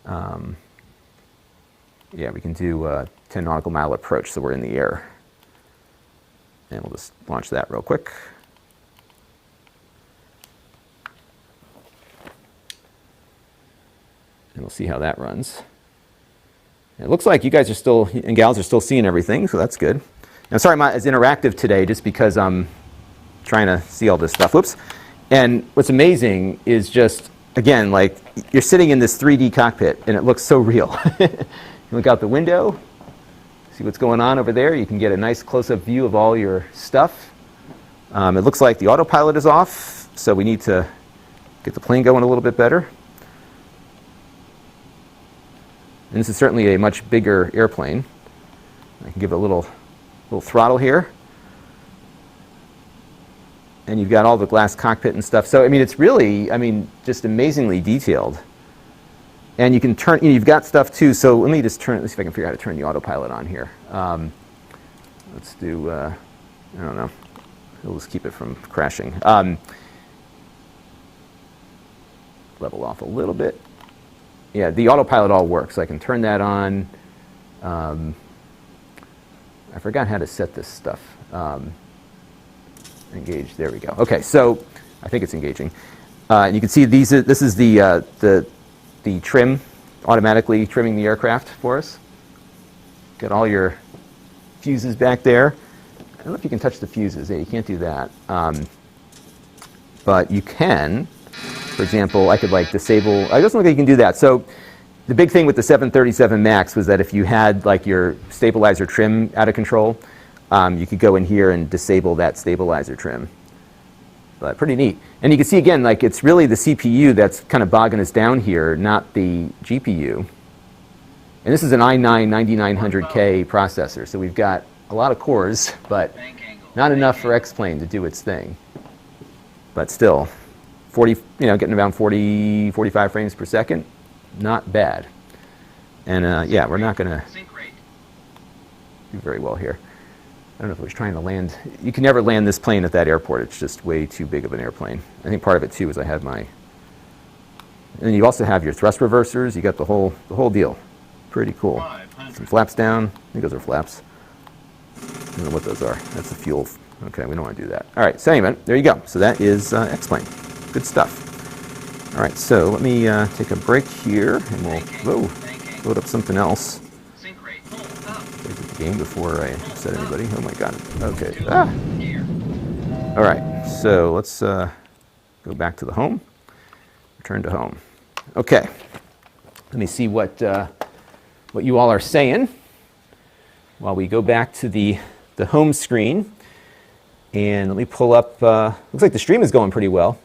yeah, we can do 10 nautical mile approach, so we're in the air. And we'll just launch that real quick. And we'll see how that runs. It looks like you guys are still, and gals are still seeing everything, so that's good. Now, sorry, it's interactive today just because I'm trying to see all this stuff. Whoops. And what's amazing is just, again, like you're sitting in this 3D cockpit and it looks so real. You look out the window, see what's going on over there. You can get a nice close-up view of all your stuff. It looks like the autopilot is off, so we need to get the plane going a little bit better. And this is certainly a much bigger airplane. I can give it a little throttle here. And you've got all the glass cockpit and stuff. So, I mean, it's really, I mean, just amazingly detailed. And you can turn, you know, you've got stuff too. So let me just turn, let's see if I can figure out how to turn the autopilot on here. Let's do, I don't know. We'll just keep it from crashing. Level off a little bit. Yeah, the autopilot all works. I can turn that on. I forgot how to set this stuff. Engage. There we go. Okay, so I think it's engaging. And you can see these. This is the trim, automatically trimming the aircraft for us. Got all your fuses back there. I don't know if you can touch the fuses. Yeah, you can't do that. But you can. For example, I could like disable, I doesn't look like you can do that. So the big thing with the 737 MAX was that if you had like your stabilizer trim out of control, you could go in here and disable that stabilizer trim. But pretty neat. And you can see again, like it's really the CPU that's kind of bogging us down here, not the GPU. And this is an i9-9900K processor. So we've got a lot of cores, but not enough for X-Plane to do its thing. But still, 40, you know, getting around 40, 45 frames per second, not bad. And yeah, we're not going to do very well here. I don't know if it was trying to land. You can never land this plane at that airport. It's just way too big of an airplane. I think part of it too is I had my. And then you also have your thrust reversers. You got the whole deal. Pretty cool. Some flaps down. I think those are flaps. I don't know what those are. That's the fuel. Okay, we don't want to do that. All right. So anyway, there you go. So that is X-Plane. Good stuff. All right, so let me take a break here, and we'll load up something else. Exit the game before I upset anybody. Oh my God. Okay. Ah. All right, so let's go back to the home. Return to home. Okay. Let me see what you all are saying while we go back to the home screen. And let me pull up. Looks like the stream is going pretty well.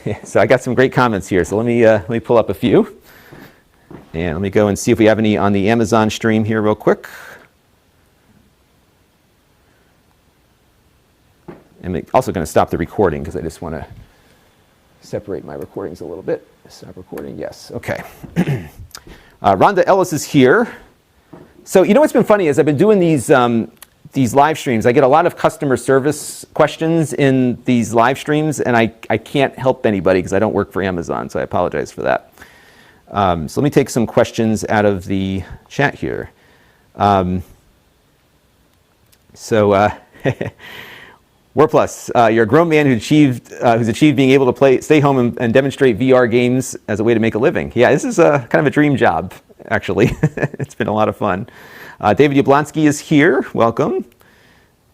Yeah, so I got some great comments here. So let me pull up a few, and let me go and see if we have any on the Amazon stream here real quick. I'm also going to stop the recording because I just want to separate my recordings a little bit. Stop recording. Yes. Okay. Rhonda Ellis is here. So you know what's been funny is I've been doing these live streams. I get a lot of customer service questions in these live streams, and I can't help anybody because I don't work for Amazon, so I apologize for that. So let me take some questions out of the chat here. Warplus, you're a grown man who's achieved being able to stay home and demonstrate VR games as a way to make a living. Yeah, this is kind of a dream job, actually. It's been a lot of fun. David Yablonsky is here. Welcome.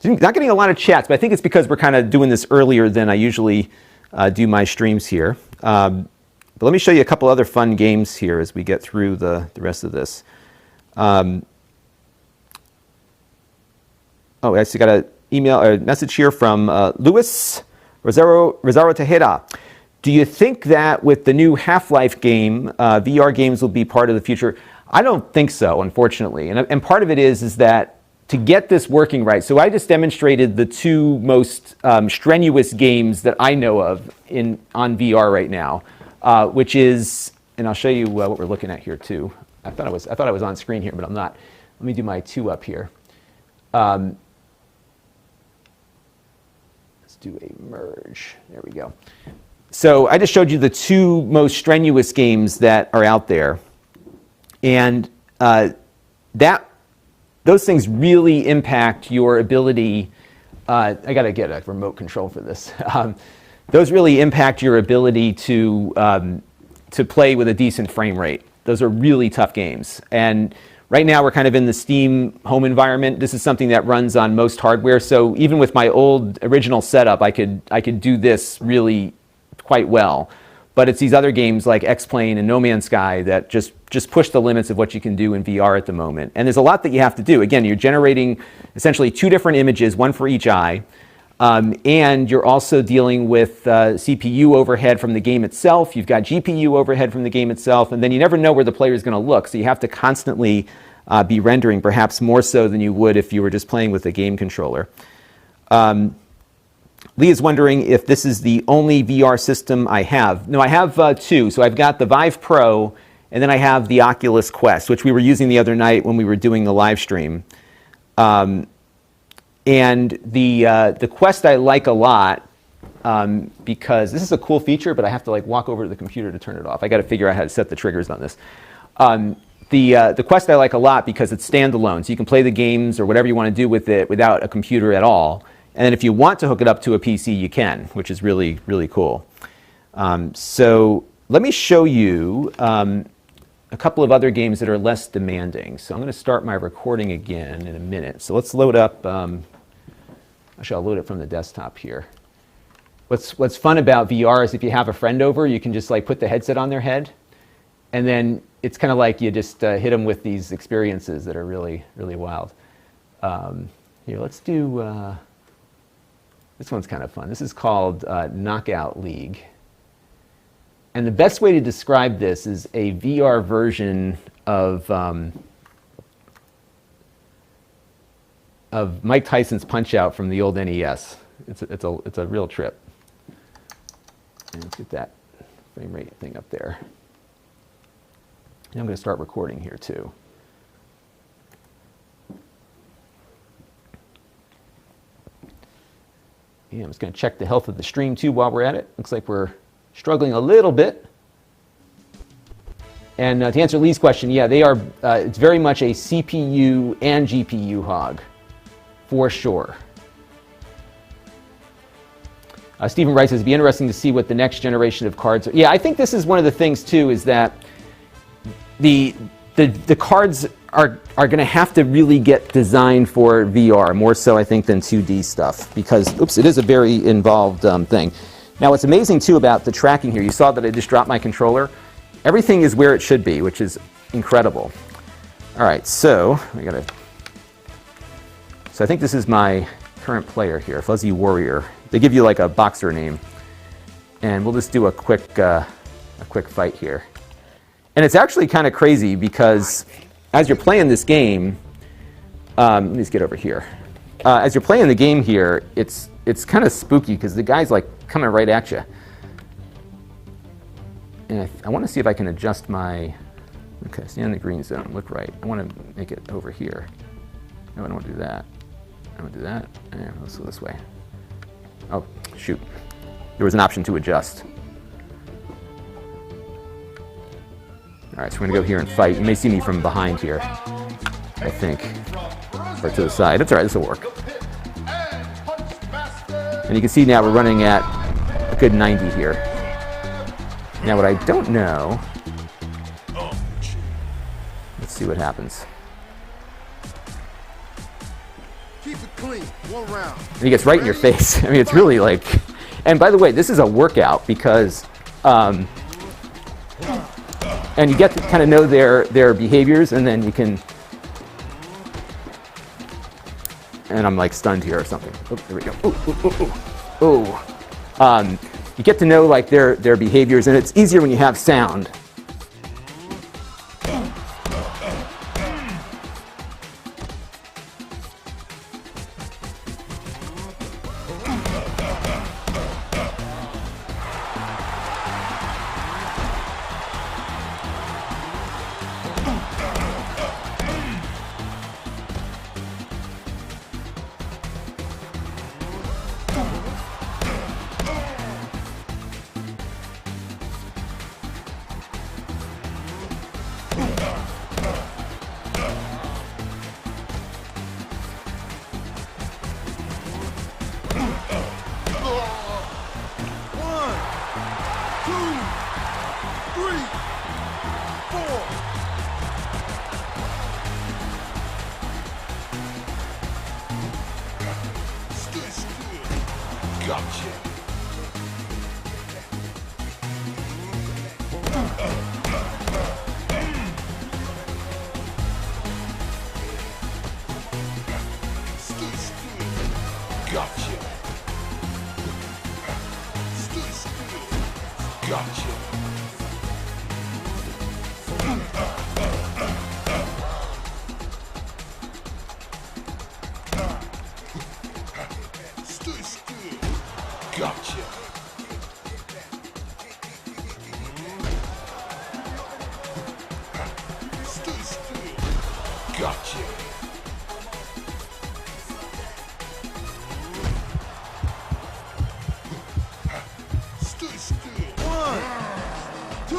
Not getting a lot of chats, but I think it's because we're kind of doing this earlier than I usually do my streams here. But let me show you a couple other fun games here as we get through the rest of this. Oh, I actually got a message here from Luis Rosario Tejeda. Do you think that with the new Half-Life game, VR games will be part of the future? I don't think so, unfortunately. And part of it is that to get this working right, so I just demonstrated the two most strenuous games that I know of on VR right now, which is, and I'll show you what we're looking at here too. I thought I was on screen here, but I'm not. Let me do my two up here. do a merge. There we go. So I just showed you the two most strenuous games that are out there. And those things really impact your ability. I got to get a remote control for this. Those really impact your ability to play with a decent frame rate. Those are really tough games. And right now we're kind of in the Steam home environment. This is something that runs on most hardware. So even with my old original setup, I could do this really quite well. But it's these other games like X-Plane and No Man's Sky that just push the limits of what you can do in VR at the moment. And there's a lot that you have to do. Again, you're generating essentially two different images, one for each eye. And you're also dealing with CPU overhead from the game itself. You've got GPU overhead from the game itself. And then you never know where the player is going to look. So you have to constantly be rendering, perhaps more so than you would if you were just playing with a game controller. Lee is wondering if this is the only VR system I have. No, I have two. So I've got the Vive Pro, and then I have the Oculus Quest, which we were using the other night when we were doing the live stream. And the Quest I like a lot because this is a cool feature, but I have to like walk over to the computer to turn it off. I got to figure out how to set the triggers on this. The Quest I like a lot because it's standalone, so you can play the games or whatever you want to do with it without a computer at all. And then if you want to hook it up to a PC, you can, which is really, really cool. So let me show you a couple of other games that are less demanding. So I'm going to start my recording again in a minute. So let's load up, actually I'll load it from the desktop here. What's fun about VR is if you have a friend over, you can just like put the headset on their head. And then it's kind of like you just hit them with these experiences that are really, really wild. Here, let's do... this one's kind of fun. This is called Knockout League. And the best way to describe this is a VR version of Mike Tyson's Punch-Out from the old NES. It's a real trip. And let's get that frame rate thing up there. And I'm going to start recording here too. Yeah, I'm just going to check the health of the stream too while we're at it. Looks like we're struggling a little bit. And to answer Lee's question, yeah, they are. It's very much a CPU and GPU hog, for sure. Stephen Rice says, it'd be interesting to see what the next generation of cards are. Yeah, I think this is one of the things too, is that the cards are going to have to really get designed for VR, more so I think than 2D stuff, because, oops, it is a very involved thing. Now what's amazing too about the tracking here, you saw that I just dropped my controller. Everything is where it should be, which is incredible. All right, so I think this is my current player here, Fuzzy Warrior. They give you like a boxer name, and we'll just do a quick fight here. And it's actually kind of crazy because as you're playing this game, let me just get over here. As you're playing the game here, it's kind of spooky because the guy's like coming right at you. And I want to see if I can adjust my, okay, stay in the green zone, look right. I want to make it over here. No, I don't want to do that. I want to do that. Yeah, let's go this way. Oh, shoot. There was an option to adjust. All right, so we're going to go here and fight. You may see me from behind here, I think. Or to the side. That's all right, this will work. And you can see now we're running at a good 90 here. Now what I don't know... Let's see what happens. Keep it clean, 1 round. And he gets right in your face. I mean, it's really like... And by the way, this is a workout because... and you get to kind of know their behaviors, and then you can... And I'm like stunned here or something. Oh, there we go. Oh. You get to know like their behaviors, and it's easier when you have sound. Gotcha. Stay still. Gotcha. Stay still. Gotcha. Stay still. Gotcha. Stay still. Gotcha. Stay still. 1, 2,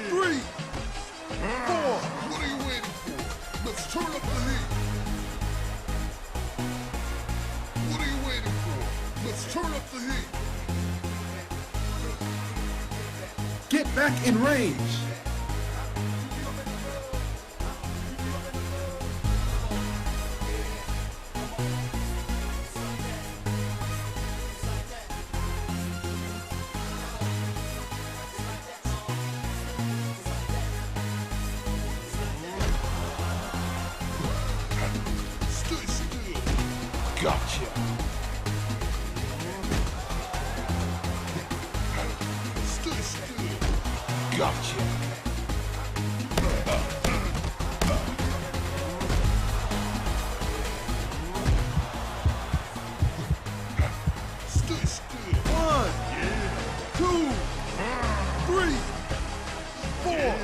3, 4. What are you waiting for? Let's turn up the heat. What are you waiting for? Let's turn up the heat. Get back in range. Stay still. Gotcha. Stay still. Gotcha. Stay still. 1, 2, 3, 4.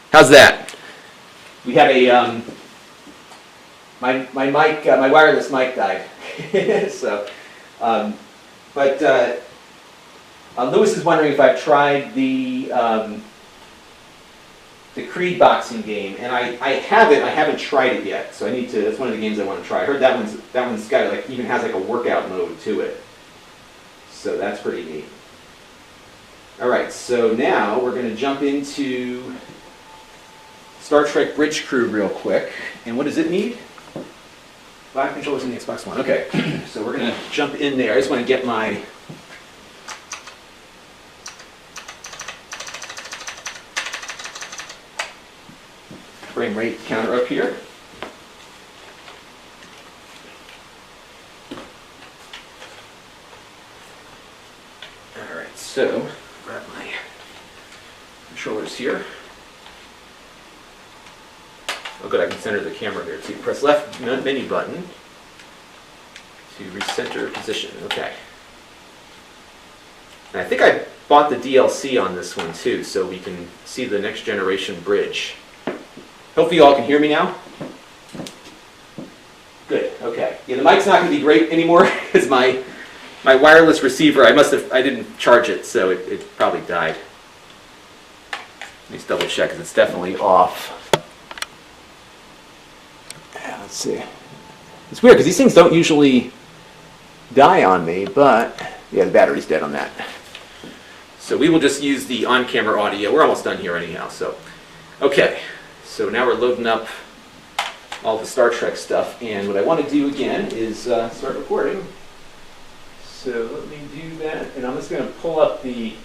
How's that? We had a my mic, my wireless mic died. So, Lewis is wondering if I've tried the Creed boxing game, and I haven't. I haven't tried it yet, so I need to. That's one of the games I want to try. I heard that one's got like even has like a workout mode to it, so that's pretty neat. All right, so now we're going to jump into Star Trek Bridge Crew real quick. And what does it need? 5 controllers in the Xbox One. Okay, so we're going to jump in there. I just want to get my frame rate counter up here. All right, so grab my controllers here. Oh good, I can center the camera there too. Press left menu button to recenter position. Okay. And I think bought the DLC on this one too, so we can see the next generation bridge. Hopefully you all can hear me now. Good, okay. Yeah, the mic's not going to be great anymore because my wireless receiver, I didn't charge it, so it probably died. Let me just double check because it's definitely off. Yeah, let's see. It's weird because these things don't usually die on me, but yeah, the battery's dead on that. So we will just use the on-camera audio. We're almost done here anyhow, so. Okay, so now we're loading up all the Star Trek stuff, and what I want to do again is start recording. So let me do that, and I'm just going to pull up the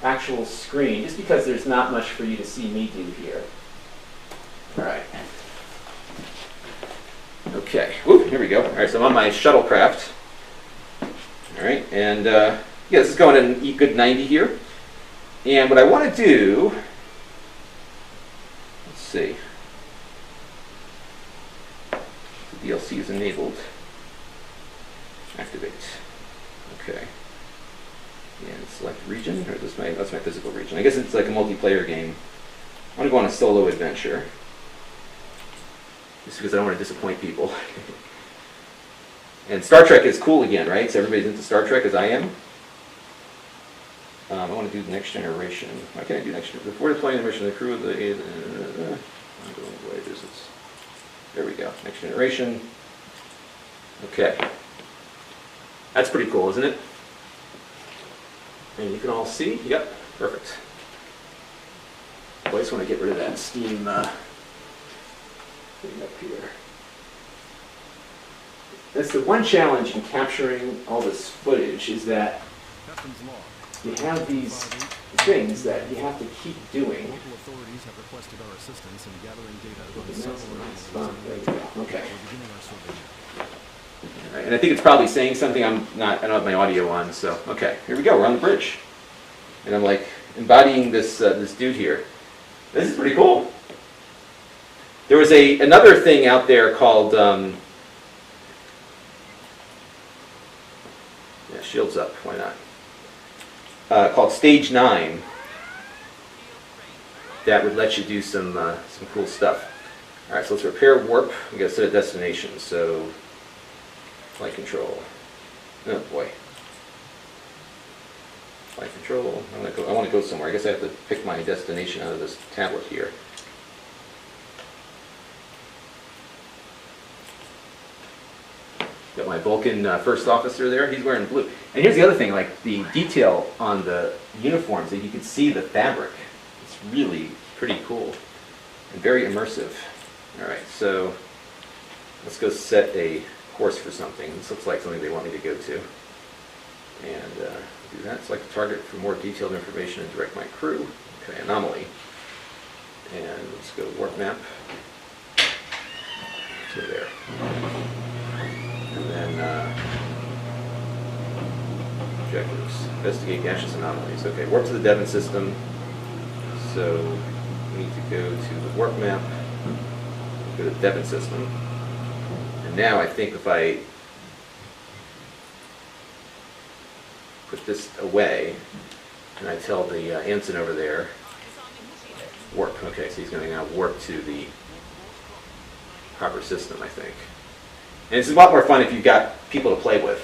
actual screen, just because there's not much for you to see me do here. All right. Okay, whoop, here we go. All right, so I'm on my shuttlecraft. All right, and yeah, this is going in a good 90 here. And what I want to do, let's see. The DLC is enabled. Activate. Okay. And select region, or that's my physical region. I guess it's like a multiplayer game. I want to go on a solo adventure. Just because I don't want to disappoint people. And Star Trek is cool again, right? So everybody's into Star Trek as I am. I want to do the next generation. Why can't I do next generation? Before deploying the mission, the crew of the... There we go. Next generation. Okay. That's pretty cool, isn't it? And you can all see? Yep. Perfect. I just want to get rid of that Steam thing up here. That's the one challenge in capturing all this footage, is that you have these things that you have to keep doing. Local authorities have requested our assistance in gathering data on That's several nice. areas. There we go. Okay. We're beginning our survey. All right, and I think it's probably saying something. I don't have my audio on, so okay. Here we go. We're on the bridge, and I'm like embodying this this dude here. This is pretty cool. There was another thing out there called yeah, shields up. Why not? Called Stage 9. That would let you do some cool stuff. All right, so let's repair warp. We got to set a destination. So flight control. Oh boy. Flight control. I want to go somewhere. I guess I have to pick my destination out of this tablet here. Got my Vulcan first officer there. He's wearing blue. And here's the other thing, like the detail on the uniforms, that you can see the fabric. It's really pretty cool and very immersive. All right, so let's go set a course for something. This looks like something they want me to go to. And do that. Select a target for more detailed information and direct my crew. Okay, anomaly. And let's go warp map to there. And then objectives. Investigate gaseous anomalies. Okay, warp to the Devon system. So we need to go to the warp map, go to the Devon system. And now I think if I put this away and I tell the ensign over there, warp. Okay, so he's going to now warp to the proper system, I think. And this is a lot more fun if you've got people to play with.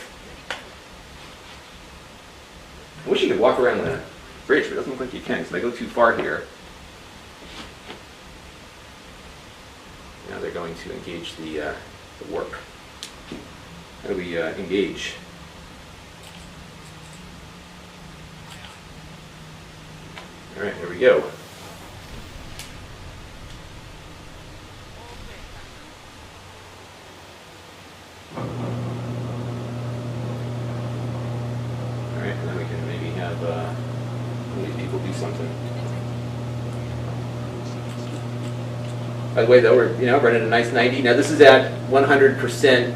I wish you could walk around the bridge, but it doesn't look like you can, because if I go too far here, now they're going to engage the warp. How do we engage? All right, here we go. By the way, though, we're running a nice 90. Now this is at 100%,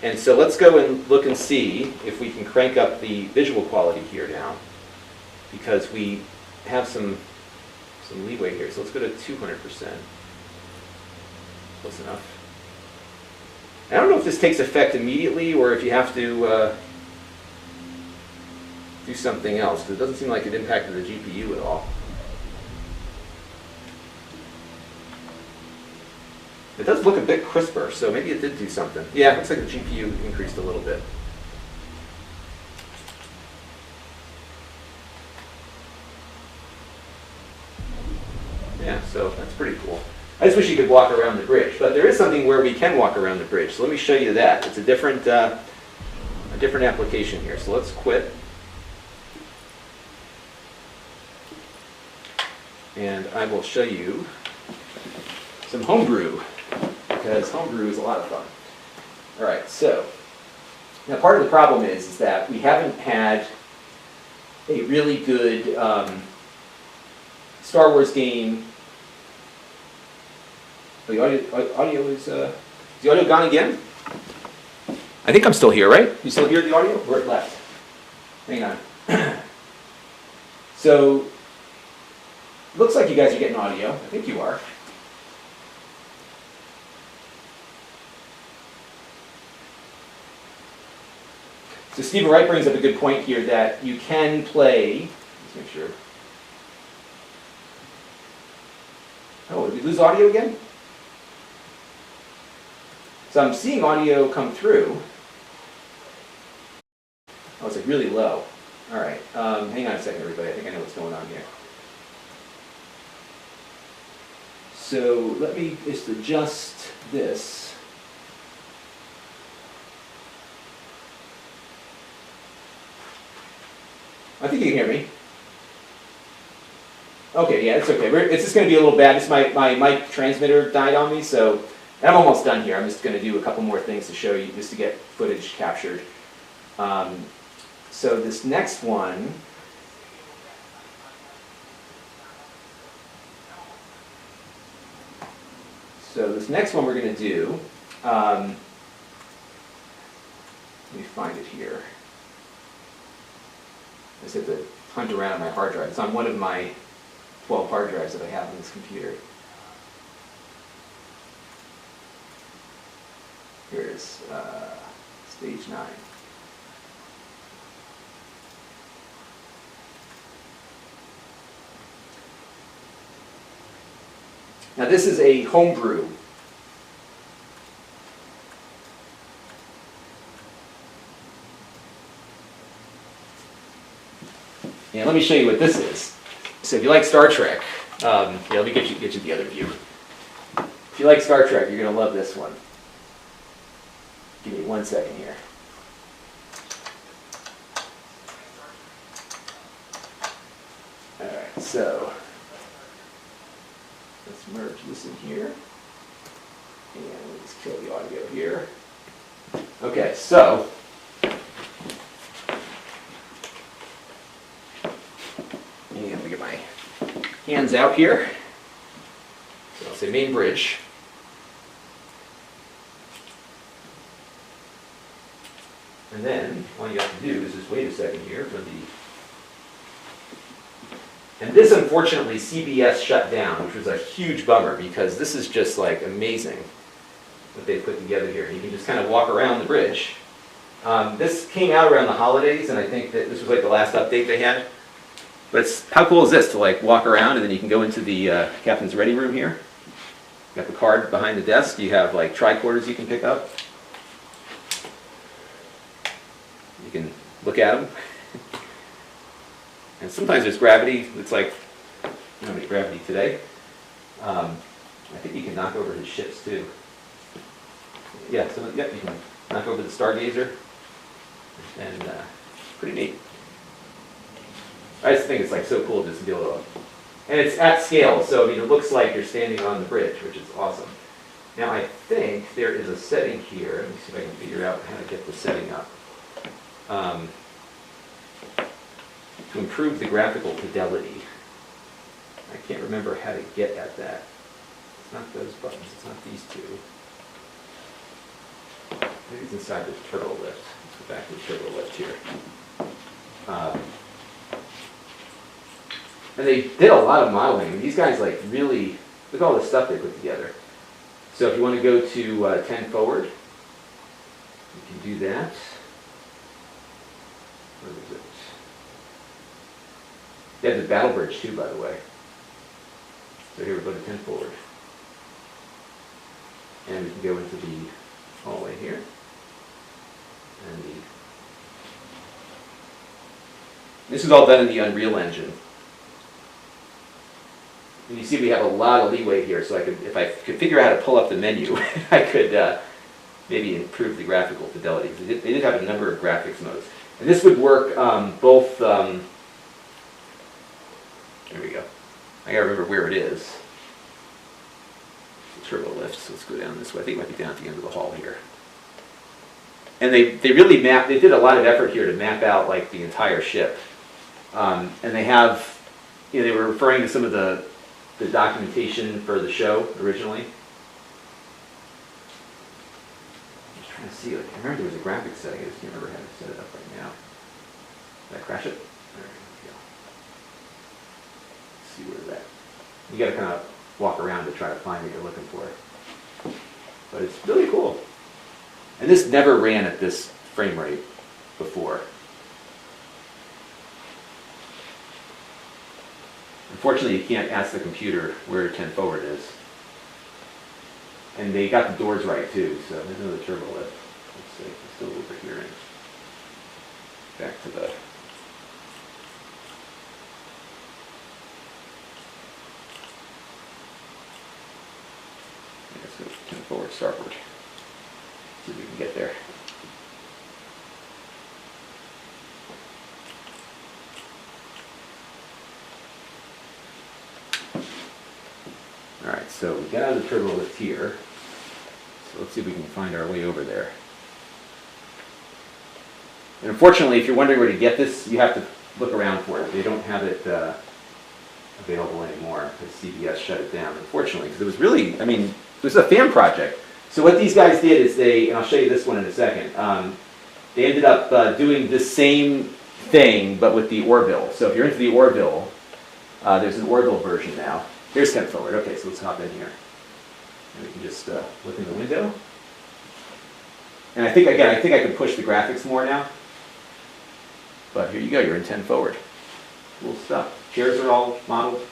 and so let's go and look and see if we can crank up the visual quality here now, because we have some leeway here. So let's go to 200%. Close enough. I don't know if this takes effect immediately or if you have to do something else, because it doesn't seem like it impacted the GPU at all. It does look a bit crisper, so maybe it did do something. Yeah, it looks like the GPU increased a little bit. Yeah, so that's pretty cool. I just wish you could walk around the bridge, but there is something where we can walk around the bridge. So let me show you that. It's a different application here. So let's quit. And I will show you some homebrew, because homebrew is a lot of fun. All right, so now part of the problem is that we haven't had a really good Star Wars game. The audio is the audio gone again? I think I'm still here, right? You still hear the audio? Or it left? Hang on. So, looks like you guys are getting audio. I think you are. So Stephen Wright brings up a good point here that you can play. Let's make sure. Oh, did we lose audio again? So I'm seeing audio come through. Oh, it's like really low. All right, hang on a second, everybody. I think I know what's going on here. So let me just adjust this. I think you can hear me. Okay, yeah, it's okay. It's just going to be a little bad. My mic transmitter died on me, so I'm almost done here. I'm just going to do a couple more things to show you, just to get footage captured. So this next one, we're going to do, let me find it here. I just have to hunt around on my hard drive. It's on one of my 12 hard drives that I have on this computer. Here it is, stage 9. Now this is a homebrew. And let me show you what this is. So if you like Star Trek, yeah, let me get you the other view. If you like Star Trek, you're going to love this one. Give me 1 second here. All right, so let's merge this in here. And let's kill the audio here. Okay, so and let me get my hands out here. So I'll say main bridge. And then all you have to do is just wait a second here for the. And this, unfortunately, CBS shut down, which was a huge bummer, because this is just like amazing what they put together here. You can just kind of walk around the bridge. This came out around the holidays, and I think that this was like the last update they had. But how cool is this to like walk around, and then you can go into the captain's ready room here. You got the card behind the desk. You have like tricorders you can pick up. You can look at them. And sometimes there's gravity. It's like, you know, gravity today. I think you can knock over his ships too. Yeah, so yeah, you can knock over the Stargazer. And pretty neat. I just think it's like so cool just to be able to, and it's at scale, so I mean it looks like you're standing on the bridge, which is awesome. Now I think there is a setting here. Let me see if I can figure out how to get the setting up. To improve the graphical fidelity. I can't remember how to get at that. It's not those buttons, it's not these two. Maybe it's inside the turbo lift. Let's go back to the turbo lift here. And they did a lot of modeling. These guys like really, look at all the stuff they put together. So if you want to go to 10 forward, you can do that. Where is it? They have the battle bridge too, by the way. So here we go to 10 forward. And we can go into the hallway here. And this is all done in the Unreal Engine. And you see we have a lot of leeway here, so if I could figure out how to pull up the menu, I could maybe improve the graphical fidelity. They did have a number of graphics modes. And this would work both, there we go. I gotta remember where it is. The turbo lift, so let's go down this way. I think it might be down at the end of the hall here. And they really they did a lot of effort here to map out like the entire ship. And they have, they were referring to some of the documentation for the show originally. I'm just trying to see, like, I remember there was a graphics setting, I just can't remember how to set it up right now. Did I crash it? There we go. Let's see where it's at. You gotta kind of walk around to try to find what you're looking for. But it's really cool. And this never ran at this frame rate before. Unfortunately, you can't ask the computer where 10 forward is. And they got the doors right too, so there's another turbo lift. Let's see, it's still overhearing. Back to the... Let's go 10 forward, starboard. See if we can get there. Alright, so we got out of the turbo lift here. So let's see if we can find our way over there. And unfortunately, if you're wondering where to get this, you have to look around for it. They don't have it available anymore because CBS shut it down, unfortunately, because it was really, I mean, it was a fan project. So what these guys did is and I'll show you this one in a second, they ended up doing the same thing, but with the Orville. So if you're into the Orville, there's an Orville version now. Here's 10 forward. Okay, so let's hop in here. And we can just look in the window. And I think I can push the graphics more now. But here you go, you're in 10 forward. Cool stuff. Chairs are all modeled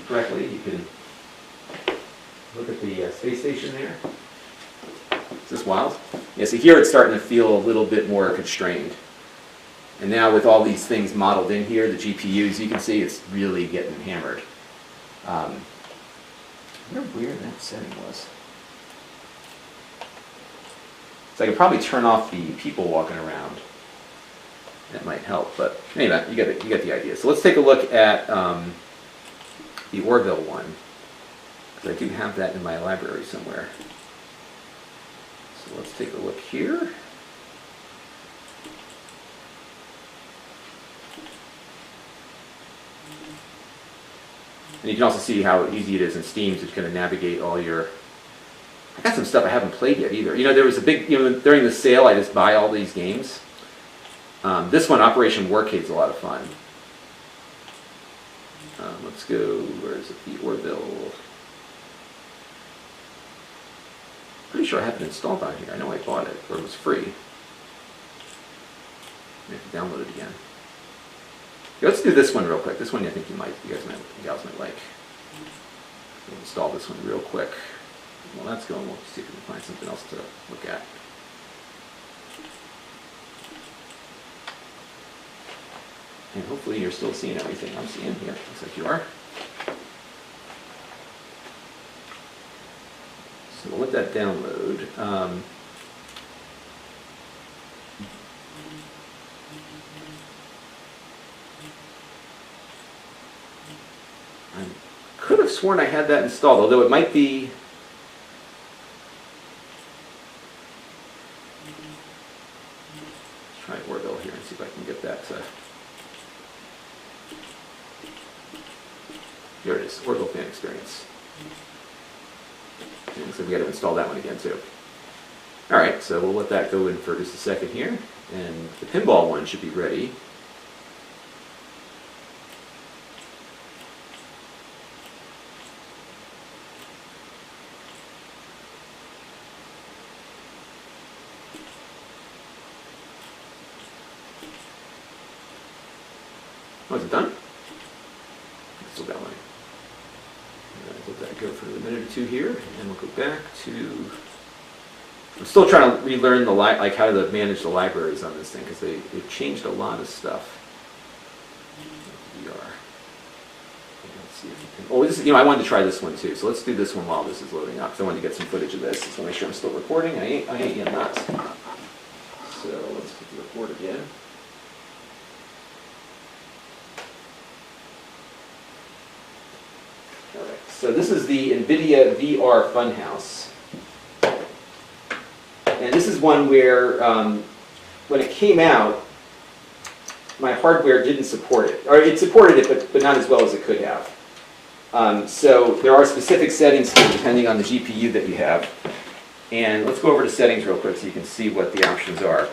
correctly. You can look at the space station there. Is this wild? Yeah, so here it's starting to feel a little bit more constrained. And now with all these things modeled in here, the GPUs, you can see it's really getting hammered. I wonder where that setting was. So I could probably turn off the people walking around. That might help, but anyway, you get the idea. So let's take a look at the Orville one, because I do have that in my library somewhere. So let's take a look here. And you can also see how easy it is in Steam to kind of navigate all your... I got some stuff I haven't played yet either. There was a big, during the sale I just buy all these games. This one, Operation Warcade's a lot of fun. Let's go, where is it? The Orville. Pretty sure I have it installed on here. I know I bought it, or it was free. I have to download it again. Okay, let's do this one real quick. This one I think you gals might like. We'll install this one real quick. While that's going, we'll see if we can find something else to look at. And hopefully you're still seeing everything I'm seeing here. Looks like you are. So we'll let that download. I could have sworn I had that installed, although it might be... Let's try Orville here and see if I can get that. Here it is, Orville Fan Experience. And so we got to install that one again too. Alright, so we'll let that go in for just a second here. And the pinball one should be ready. Oh, is it done? go for a minute or two here, and we'll go back to. I'm still trying to relearn the like how to manage the libraries on this thing because they've changed a lot of stuff. VR. Let's see if we can. Oh, this is, I wanted to try this one too, so let's do this one while this is loading up. So I wanted to get some footage of this. Just want to make sure I'm still recording. I am not. So let's hit the record again. All right. So this is the NVIDIA VR Funhouse. And this is one where, when it came out, my hardware didn't support it. Or it supported it, but not as well as it could have. So there are specific settings here depending on the GPU that you have. And let's go over to settings real quick so you can see what the options are.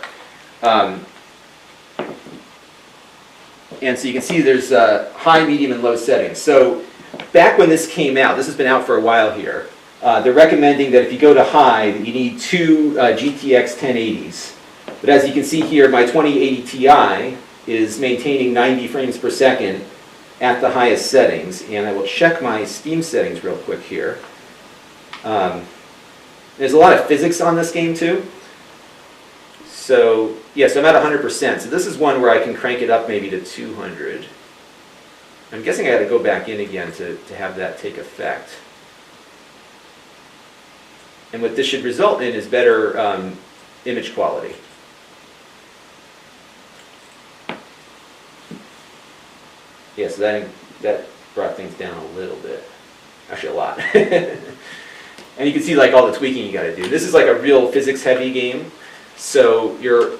And so you can see there's high, medium, and low settings. So back when this came out, this has been out for a while here, they're recommending that if you go to high, that you need two GTX 1080s. But as you can see here, my 2080 Ti is maintaining 90 frames per second at the highest settings. And I will check my Steam settings real quick here. There's a lot of physics on this game too. So, yeah, so I'm at 100%. So this is one where I can crank it up maybe to 200. I'm guessing I got to go back in again to have that take effect. And what this should result in is better image quality. Yeah, so that brought things down a little bit. Actually, a lot. And you can see like all the tweaking you got to do. This is like a real physics-heavy game, so you're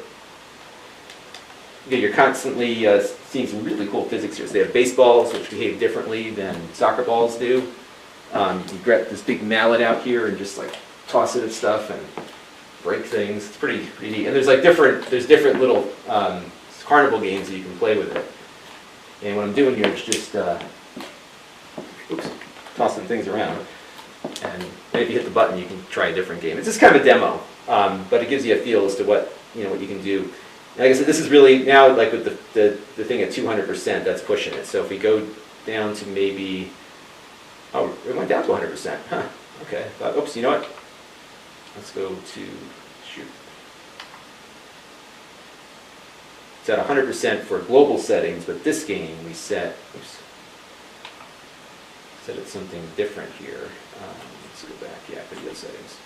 constantly seeing some really cool physics here. So they have baseballs, which behave differently than soccer balls do. You get this big mallet out here and just like toss it at stuff and break things. It's pretty neat. And there's like different little carnival games that you can play with it. And what I'm doing here is just tossing things around. And if you hit the button, you can try a different game. It's just kind of a demo, but it gives you a feel as to what you can do. Like I said, this is really now like with the thing at 200%, that's pushing it. So if we go down to maybe, oh, it went down to 100%. Huh. Okay. Oops. You know what? Let's go to shoot. It's at 100% for global settings, but this game we set. Oops. Set it something different here. Let's go back. Yeah, video settings.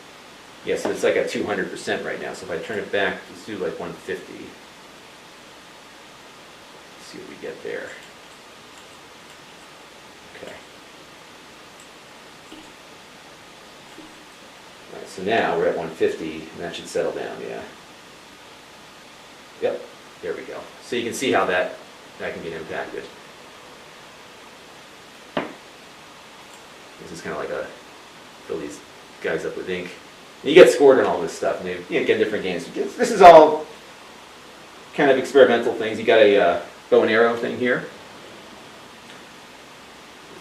Yeah, so it's like at 200% right now. So if I turn it back, let's do like 150. Let's see what we get there. Okay. All right, so now we're at 150, and that should settle down. Yeah. Yep. There we go. So you can see how that can get impacted. This is kind of like fill these guys up with ink. And you get scored on all this stuff, and you get different games. This is all kind of experimental things. You got a bow and arrow thing here.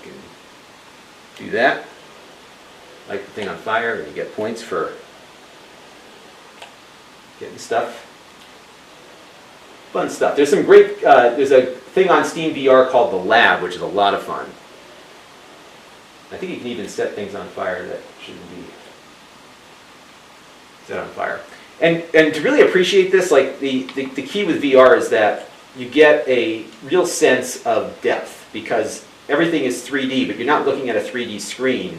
You can do that. Light the thing on fire, and you get points for getting stuff. Fun stuff. There's some great. There's a thing on Steam VR called the Lab, which is a lot of fun. I think you can even set things on fire that shouldn't be set on fire. And to really appreciate this, like the key with VR is that you get a real sense of depth because everything is 3D, but you're not looking at a 3D screen.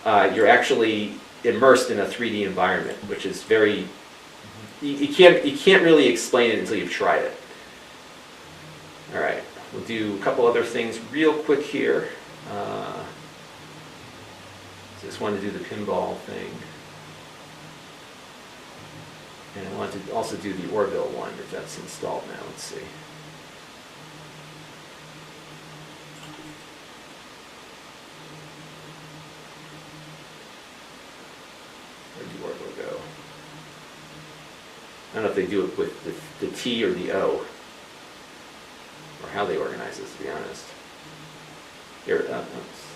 You're actually immersed in a 3D environment, which is very. You can't really explain it until you've tried it. All right, we'll do a couple other things real quick here. Just wanted to do the pinball thing. And I want to also do the Orville one, if that's installed now. Let's see. Where did Orville go? I don't know if they do it with the T or the O, or how they organize this, to be honest. Here, oops.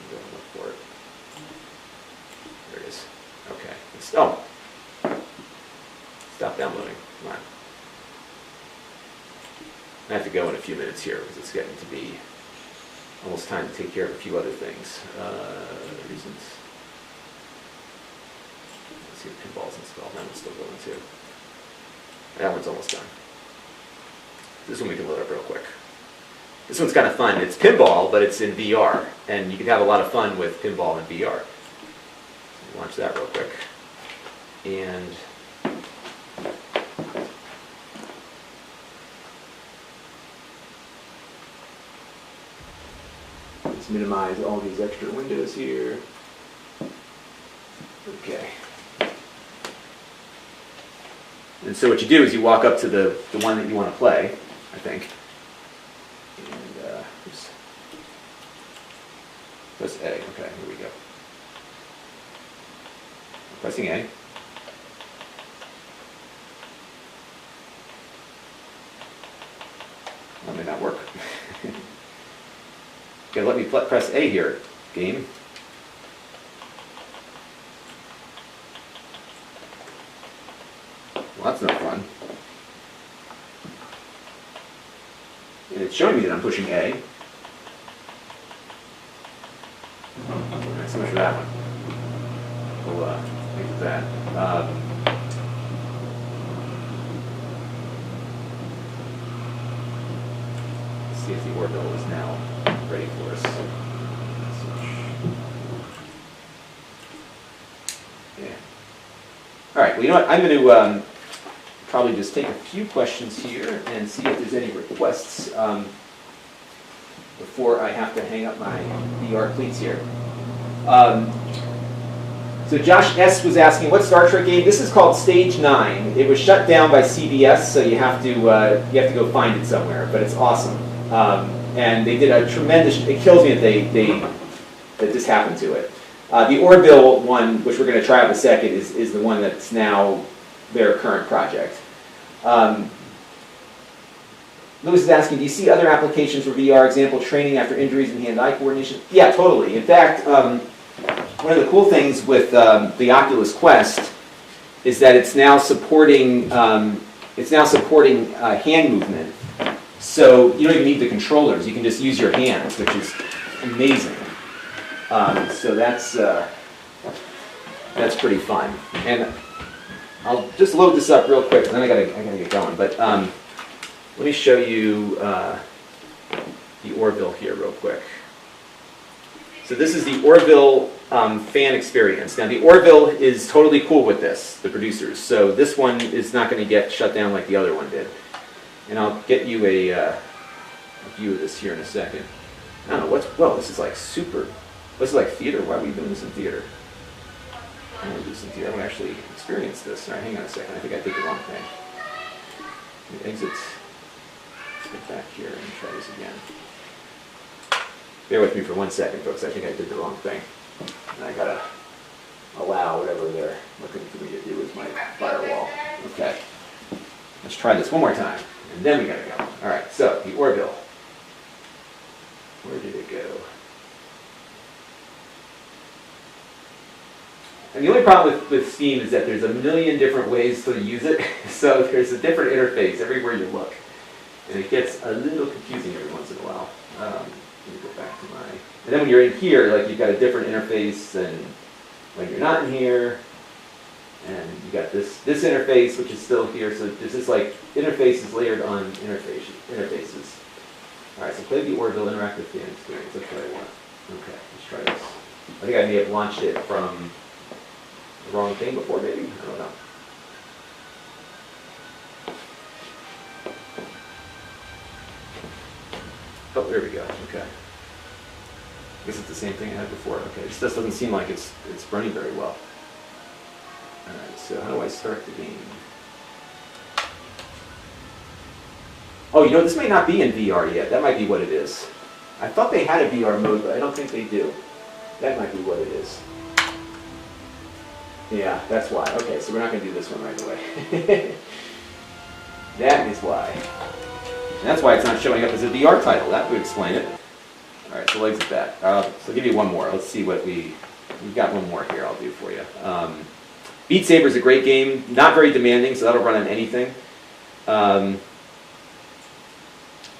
Go look for it. There it is. Okay. Stop downloading. Come on. I have to go in a few minutes here because it's getting to be almost time to take care of a few other things. Reasons. Let's see if pinball's installed. That one's still going too. That one's almost done. This one we can load up real quick. This one's kind of fun. It's pinball, but it's in VR, and you can have a lot of fun with pinball in VR. So launch that real quick. And let's minimize all these extra windows here. Okay. And so what you do is you walk up to the one that you want to play, I think. And oops. Press A. Okay, here we go. Pressing A. That may not work. Okay, let me press A here, game. Well, that's no fun. And it's showing me that I'm pushing A. Alright, so much for that one. We'll think of that. Let's see if the orbital is now ready for us. Yeah. All right. Well, you know what? I'm going to probably just take a few questions here and see if there's any requests before I have to hang up my VR cleats here. So Josh S. was asking, what Star Trek game? This is called Stage 9. It was shut down by CBS, so you have to go find it somewhere. But it's awesome, and they did a tremendous. It kills me that this happened to it. The Orville one, which we're going to try out in a second, is the one that's now their current project. Lewis is asking, do you see other applications for VR, example, training after injuries and hand-eye coordination? Yeah, totally. In fact, one of the cool things with the Oculus Quest is that it's now supporting hand movement. So you don't even need the controllers. You can just use your hands, which is amazing. So that's pretty fun. And I'll just load this up real quick, and then I gotta get going. But let me show you the Orville here real quick. So this is the Orville fan experience. Now the Orville is totally cool with this, the producers. So this one is not going to get shut down like the other one did. And I'll get you a view of this here in a second. I don't know well, this is like super. This is like theater. Why are we doing this in theater? I want to do some theater. I want to actually experience this. All right, hang on a second. I think I did the wrong thing. Let me exit. Get back here and try this again. Bear with me for 1 second, folks. I think I did the wrong thing. And I gotta allow whatever they're looking for me to do with my firewall. Okay. Let's try this one more time. And then we gotta go. All right, so the Orville. Where did it go? And the only problem with Steam is that there's a million different ways to use it. So there's a different interface everywhere you look. And it gets a little confusing every once in a while. Let me go back to my... And then when you're in here, like you've got a different interface than when you're not in here. And you got this interface, which is still here. So there's this like interfaces layered on interfaces. All right, so play the Orville Interactive Fan Experience. That's what I want. Okay, let's try this. I think I may have launched it from the wrong thing before, maybe? I don't know. Oh, there we go. Okay. I guess it's the same thing I had before. Okay, this just doesn't seem like it's running very well. All right, so how do I start the game? Oh, you know, this may not be in VR yet. That might be what it is. I thought they had a VR mode, but I don't think they do. That might be what it is. Yeah, that's why. Okay, so we're not going to do this one right away. That is why. And that's why it's not showing up as a VR title. That would explain it. All right, so we'll exit that. So I'll give you one more. Let's see what we've got one more here I'll do for you. Beat Saber is a great game. Not very demanding, so that'll run on anything.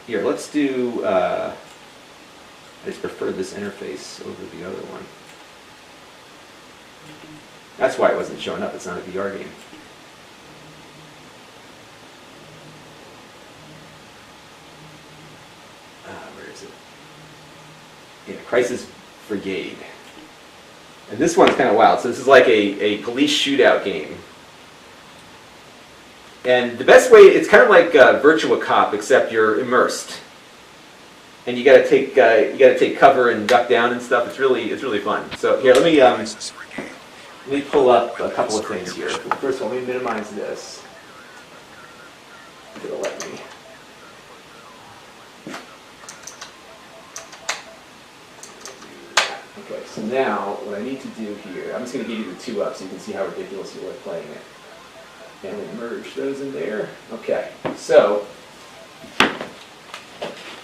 Here, let's do... I just prefer this interface over the other one. That's why it wasn't showing up. It's not a VR game. Where is it? Yeah, Crisis Brigade. And this one's kind of wild. So this is like a police shootout game. And the best way, it's kind of like Virtua Cop, except you're immersed. And you got to take cover and duck down and stuff. It's really fun. So here, let me pull up a couple of things here. First of all, let me minimize this. It'll let me. Okay, so now what I need to do here, I'm just going to give you the two up so you can see how ridiculous you look playing it. And we merge those in there. Okay, so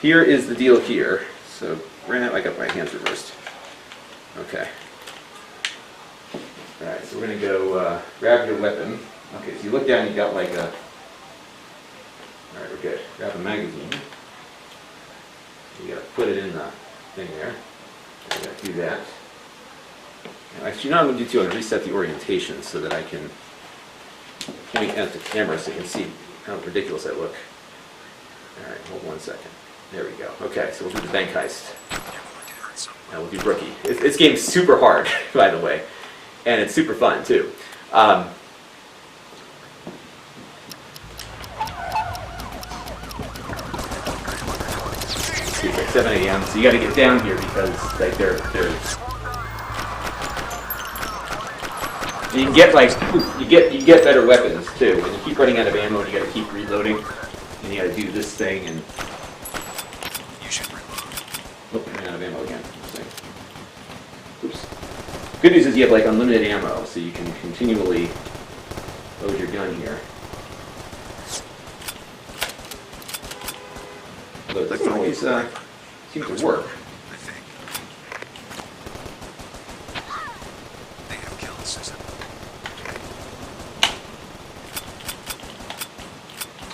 here is the deal here. So I got my hands reversed. Okay. All right, so we're going to go grab your weapon. Okay, so you look down, you got like a... All right, we're good. Grab a magazine. You got to put it in the thing there. You got to do that. Now, actually, now I'm going to do too. I'm going to reset the orientation so that I can point at the camera so you can see how ridiculous I look. All right, hold 1 second. There we go. Okay, so we'll do the bank heist. Now we'll do Rookie. This game's super hard, by the way, and it's super fun too. It's like 7 a.m. So you got to get down here because like they're you can get like you get better weapons too, and you keep running out of ammo, and you got to keep reloading, and you got to do this thing and. Oh, I ran out of ammo again. Oops. Good news is you have like unlimited ammo, so you can continually load your gun here. Although it doesn't always seem to work.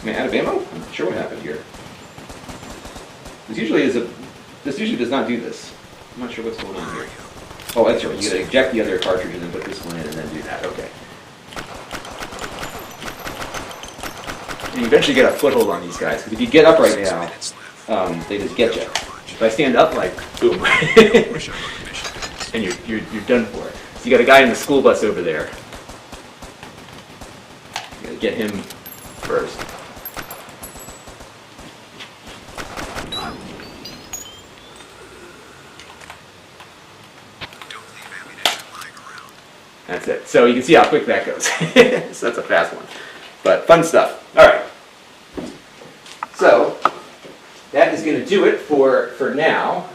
Am I out of ammo? I'm not sure what happened here. This usually does not do this. I'm not sure what's going on here. Oh, that's right. You gotta eject the other cartridge and then put this one in and then do that. Okay. And you eventually get a foothold on these guys, because if you get up right now, they just get you. If I stand up, like, boom. And you're done for. So you got a guy in the school bus over there. You gotta get him first. That's it. So you can see how quick that goes. So that's a fast one. But fun stuff. All right. So that is going to do it for now.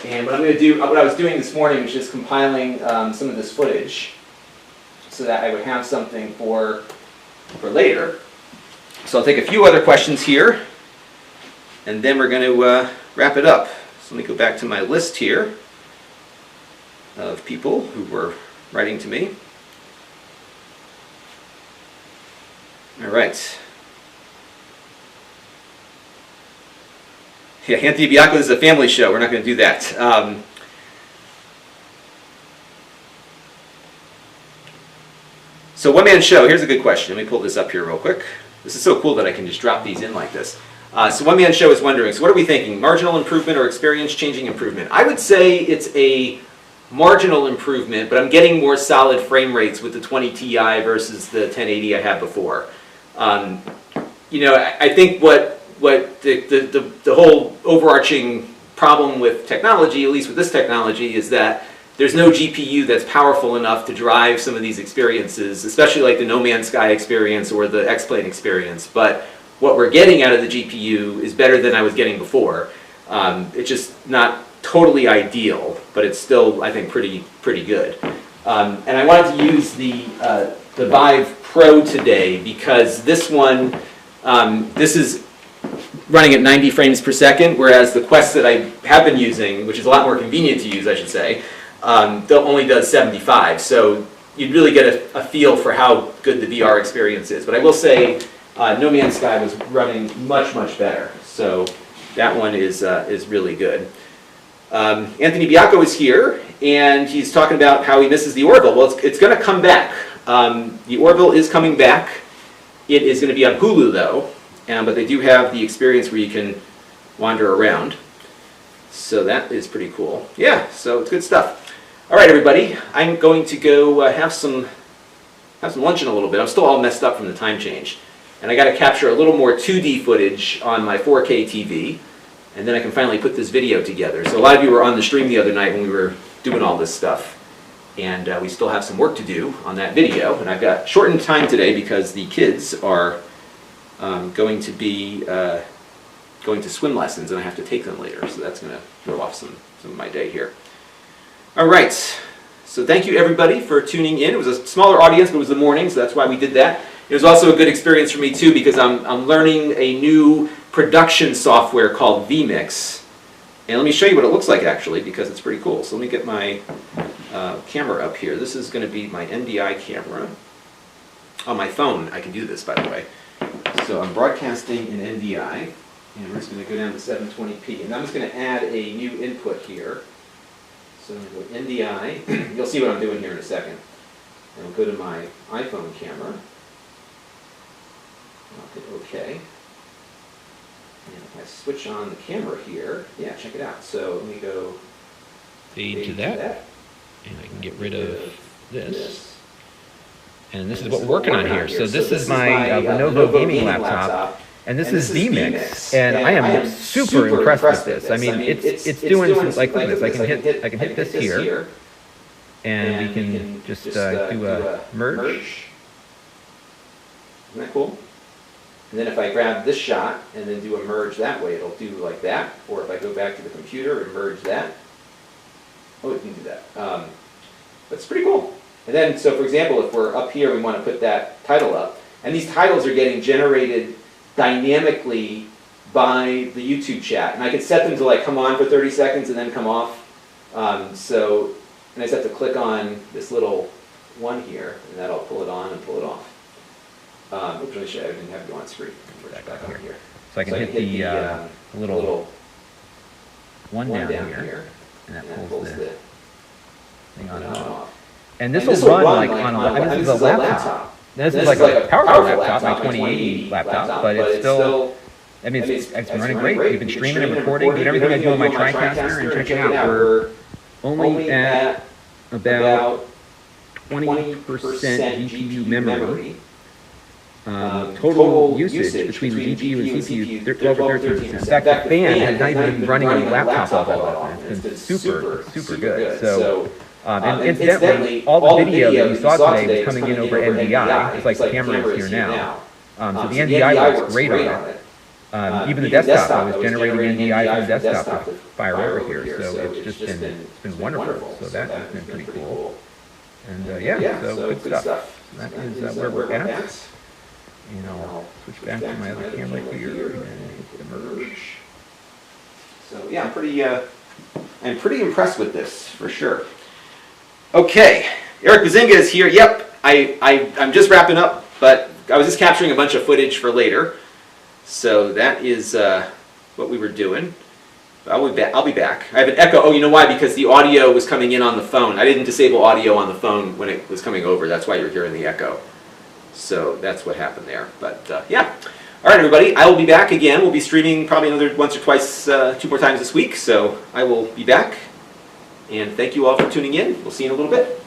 And what I'm going to do, what I was doing this morning was just compiling some of this footage so that I would have something for later. So I'll take a few other questions here, and then we're going to wrap it up. So let me go back to my list here of people who were writing to me. All right. Yeah, Anthony Bianco, this is a family show. We're not going to do that. So one-man show, here's a good question. Let me pull this up here real quick. This is so cool that I can just drop these in like this. So one-man show is wondering, so what are we thinking? Marginal improvement or experience-changing improvement? I would say it's a marginal improvement, but I'm getting more solid frame rates with the 20 Ti versus the 1080 I had before. You know, I think what the whole overarching problem with technology, at least with this technology, is that there's no GPU that's powerful enough to drive some of these experiences, especially like the No Man's Sky experience or the X-Plane experience. But what we're getting out of the GPU is better than I was getting before. It's just not totally ideal, but it's still, I think, pretty good. And I wanted to use the Vive Pro today because this one, this is running at 90 frames per second, whereas the Quest that I have been using, which is a lot more convenient to use, I should say, only does 75. So you'd really get a feel for how good the VR experience is. But I will say, No Man's Sky was running much better. So That one is really good. Anthony Biacco is here, and he's talking about how he misses the Orville. Well, it's going to come back. The Orville is coming back. It is going to be on Hulu, though, but they do have the experience where you can wander around. So that is pretty cool. Yeah, so it's good stuff. All right, everybody, I'm going to go have some lunch in a little bit. I'm still all messed up from the time change. And I got to capture a little more 2D footage on my 4K TV, and then I can finally put this video together. So a lot of you were on the stream the other night when we were doing all this stuff. And we still have some work to do on that video. And I've got shortened time today because the kids are going to be going to swim lessons, and I have to take them later. So that's going to throw off some of my day here. All right. So thank you, everybody, for tuning in. It was a smaller audience, but it was the morning, so that's why we did that. It was also a good experience for me, too, because I'm learning a new production software called vMix. And let me show you what it looks like, actually, because it's pretty cool. So let me get my camera up here. This is going to be my NDI camera. On my phone, I can do this, by the way. So I'm broadcasting in NDI, and we're just going to go down to 720p. And I'm just going to add a new input here. So I'm going to go NDI. You'll see what I'm doing here in a second. And I'll go to my iPhone camera. I'll hit OK. And if I switch on the camera here, yeah, check it out. So let me go fade to that. And I can get rid of this. And this is what we're working on here. So this is my Lenovo gaming laptop. And this is vMix, and I am super impressed with this. I mean, it's doing some, like, look at this. I can hit this here, and we can just do a merge. Isn't that cool? And then if I grab this shot and then do a merge that way, it'll do like that. Or if I go back to the computer and merge that, oh, it can do that. But it's pretty cool. And then, so for example, if we're up here, we want to put that title up, and these titles are getting generated dynamically by the YouTube chat, and I can set them to like come on for 30 seconds and then come off. And I just have to click on this little one here, and that'll pull it on and pull it off. Oops, let me show you. I didn't have you on screen. Back on here. So I can hit the little one down here, and that pulls the thing on and off. And this will run like on a, I mean, this is a laptop. This is like a powerful laptop, my 2080 laptop, but it's still, I mean, it's been running great. We've been streaming and recording, doing everything I do on my TriCaster, and check it out, we're only at about 20% GPU memory. Total usage between the GPU and CPU, 12 or 13%. In fact, the fan has not even been running on the laptop all that often. It's been super good. So, and incidentally, all the video that you saw today was coming in over NDI, just like the camera is here now. So the NDI works great on it. Even the desktop, I was generating NDI from the desktop to fire over here. So it's just been wonderful. So that has been pretty cool. And yeah, so good stuff. That is where we're at. And I'll switch back to my other camera here and hit the merge. So yeah, I'm pretty impressed with this for sure. Okay, Eric Bazinga is here. Yep, I'm just wrapping up, but I was just capturing a bunch of footage for later. So that is what we were doing. I'll be back. I have an echo. Oh, you know why? Because the audio was coming in on the phone. I didn't disable audio on the phone when it was coming over. That's why you're hearing the echo. So that's what happened there. But yeah. All right, everybody. I will be back again. We'll be streaming probably another once or twice, 2 more times this week. So I will be back. And thank you all for tuning in. We'll see you in a little bit.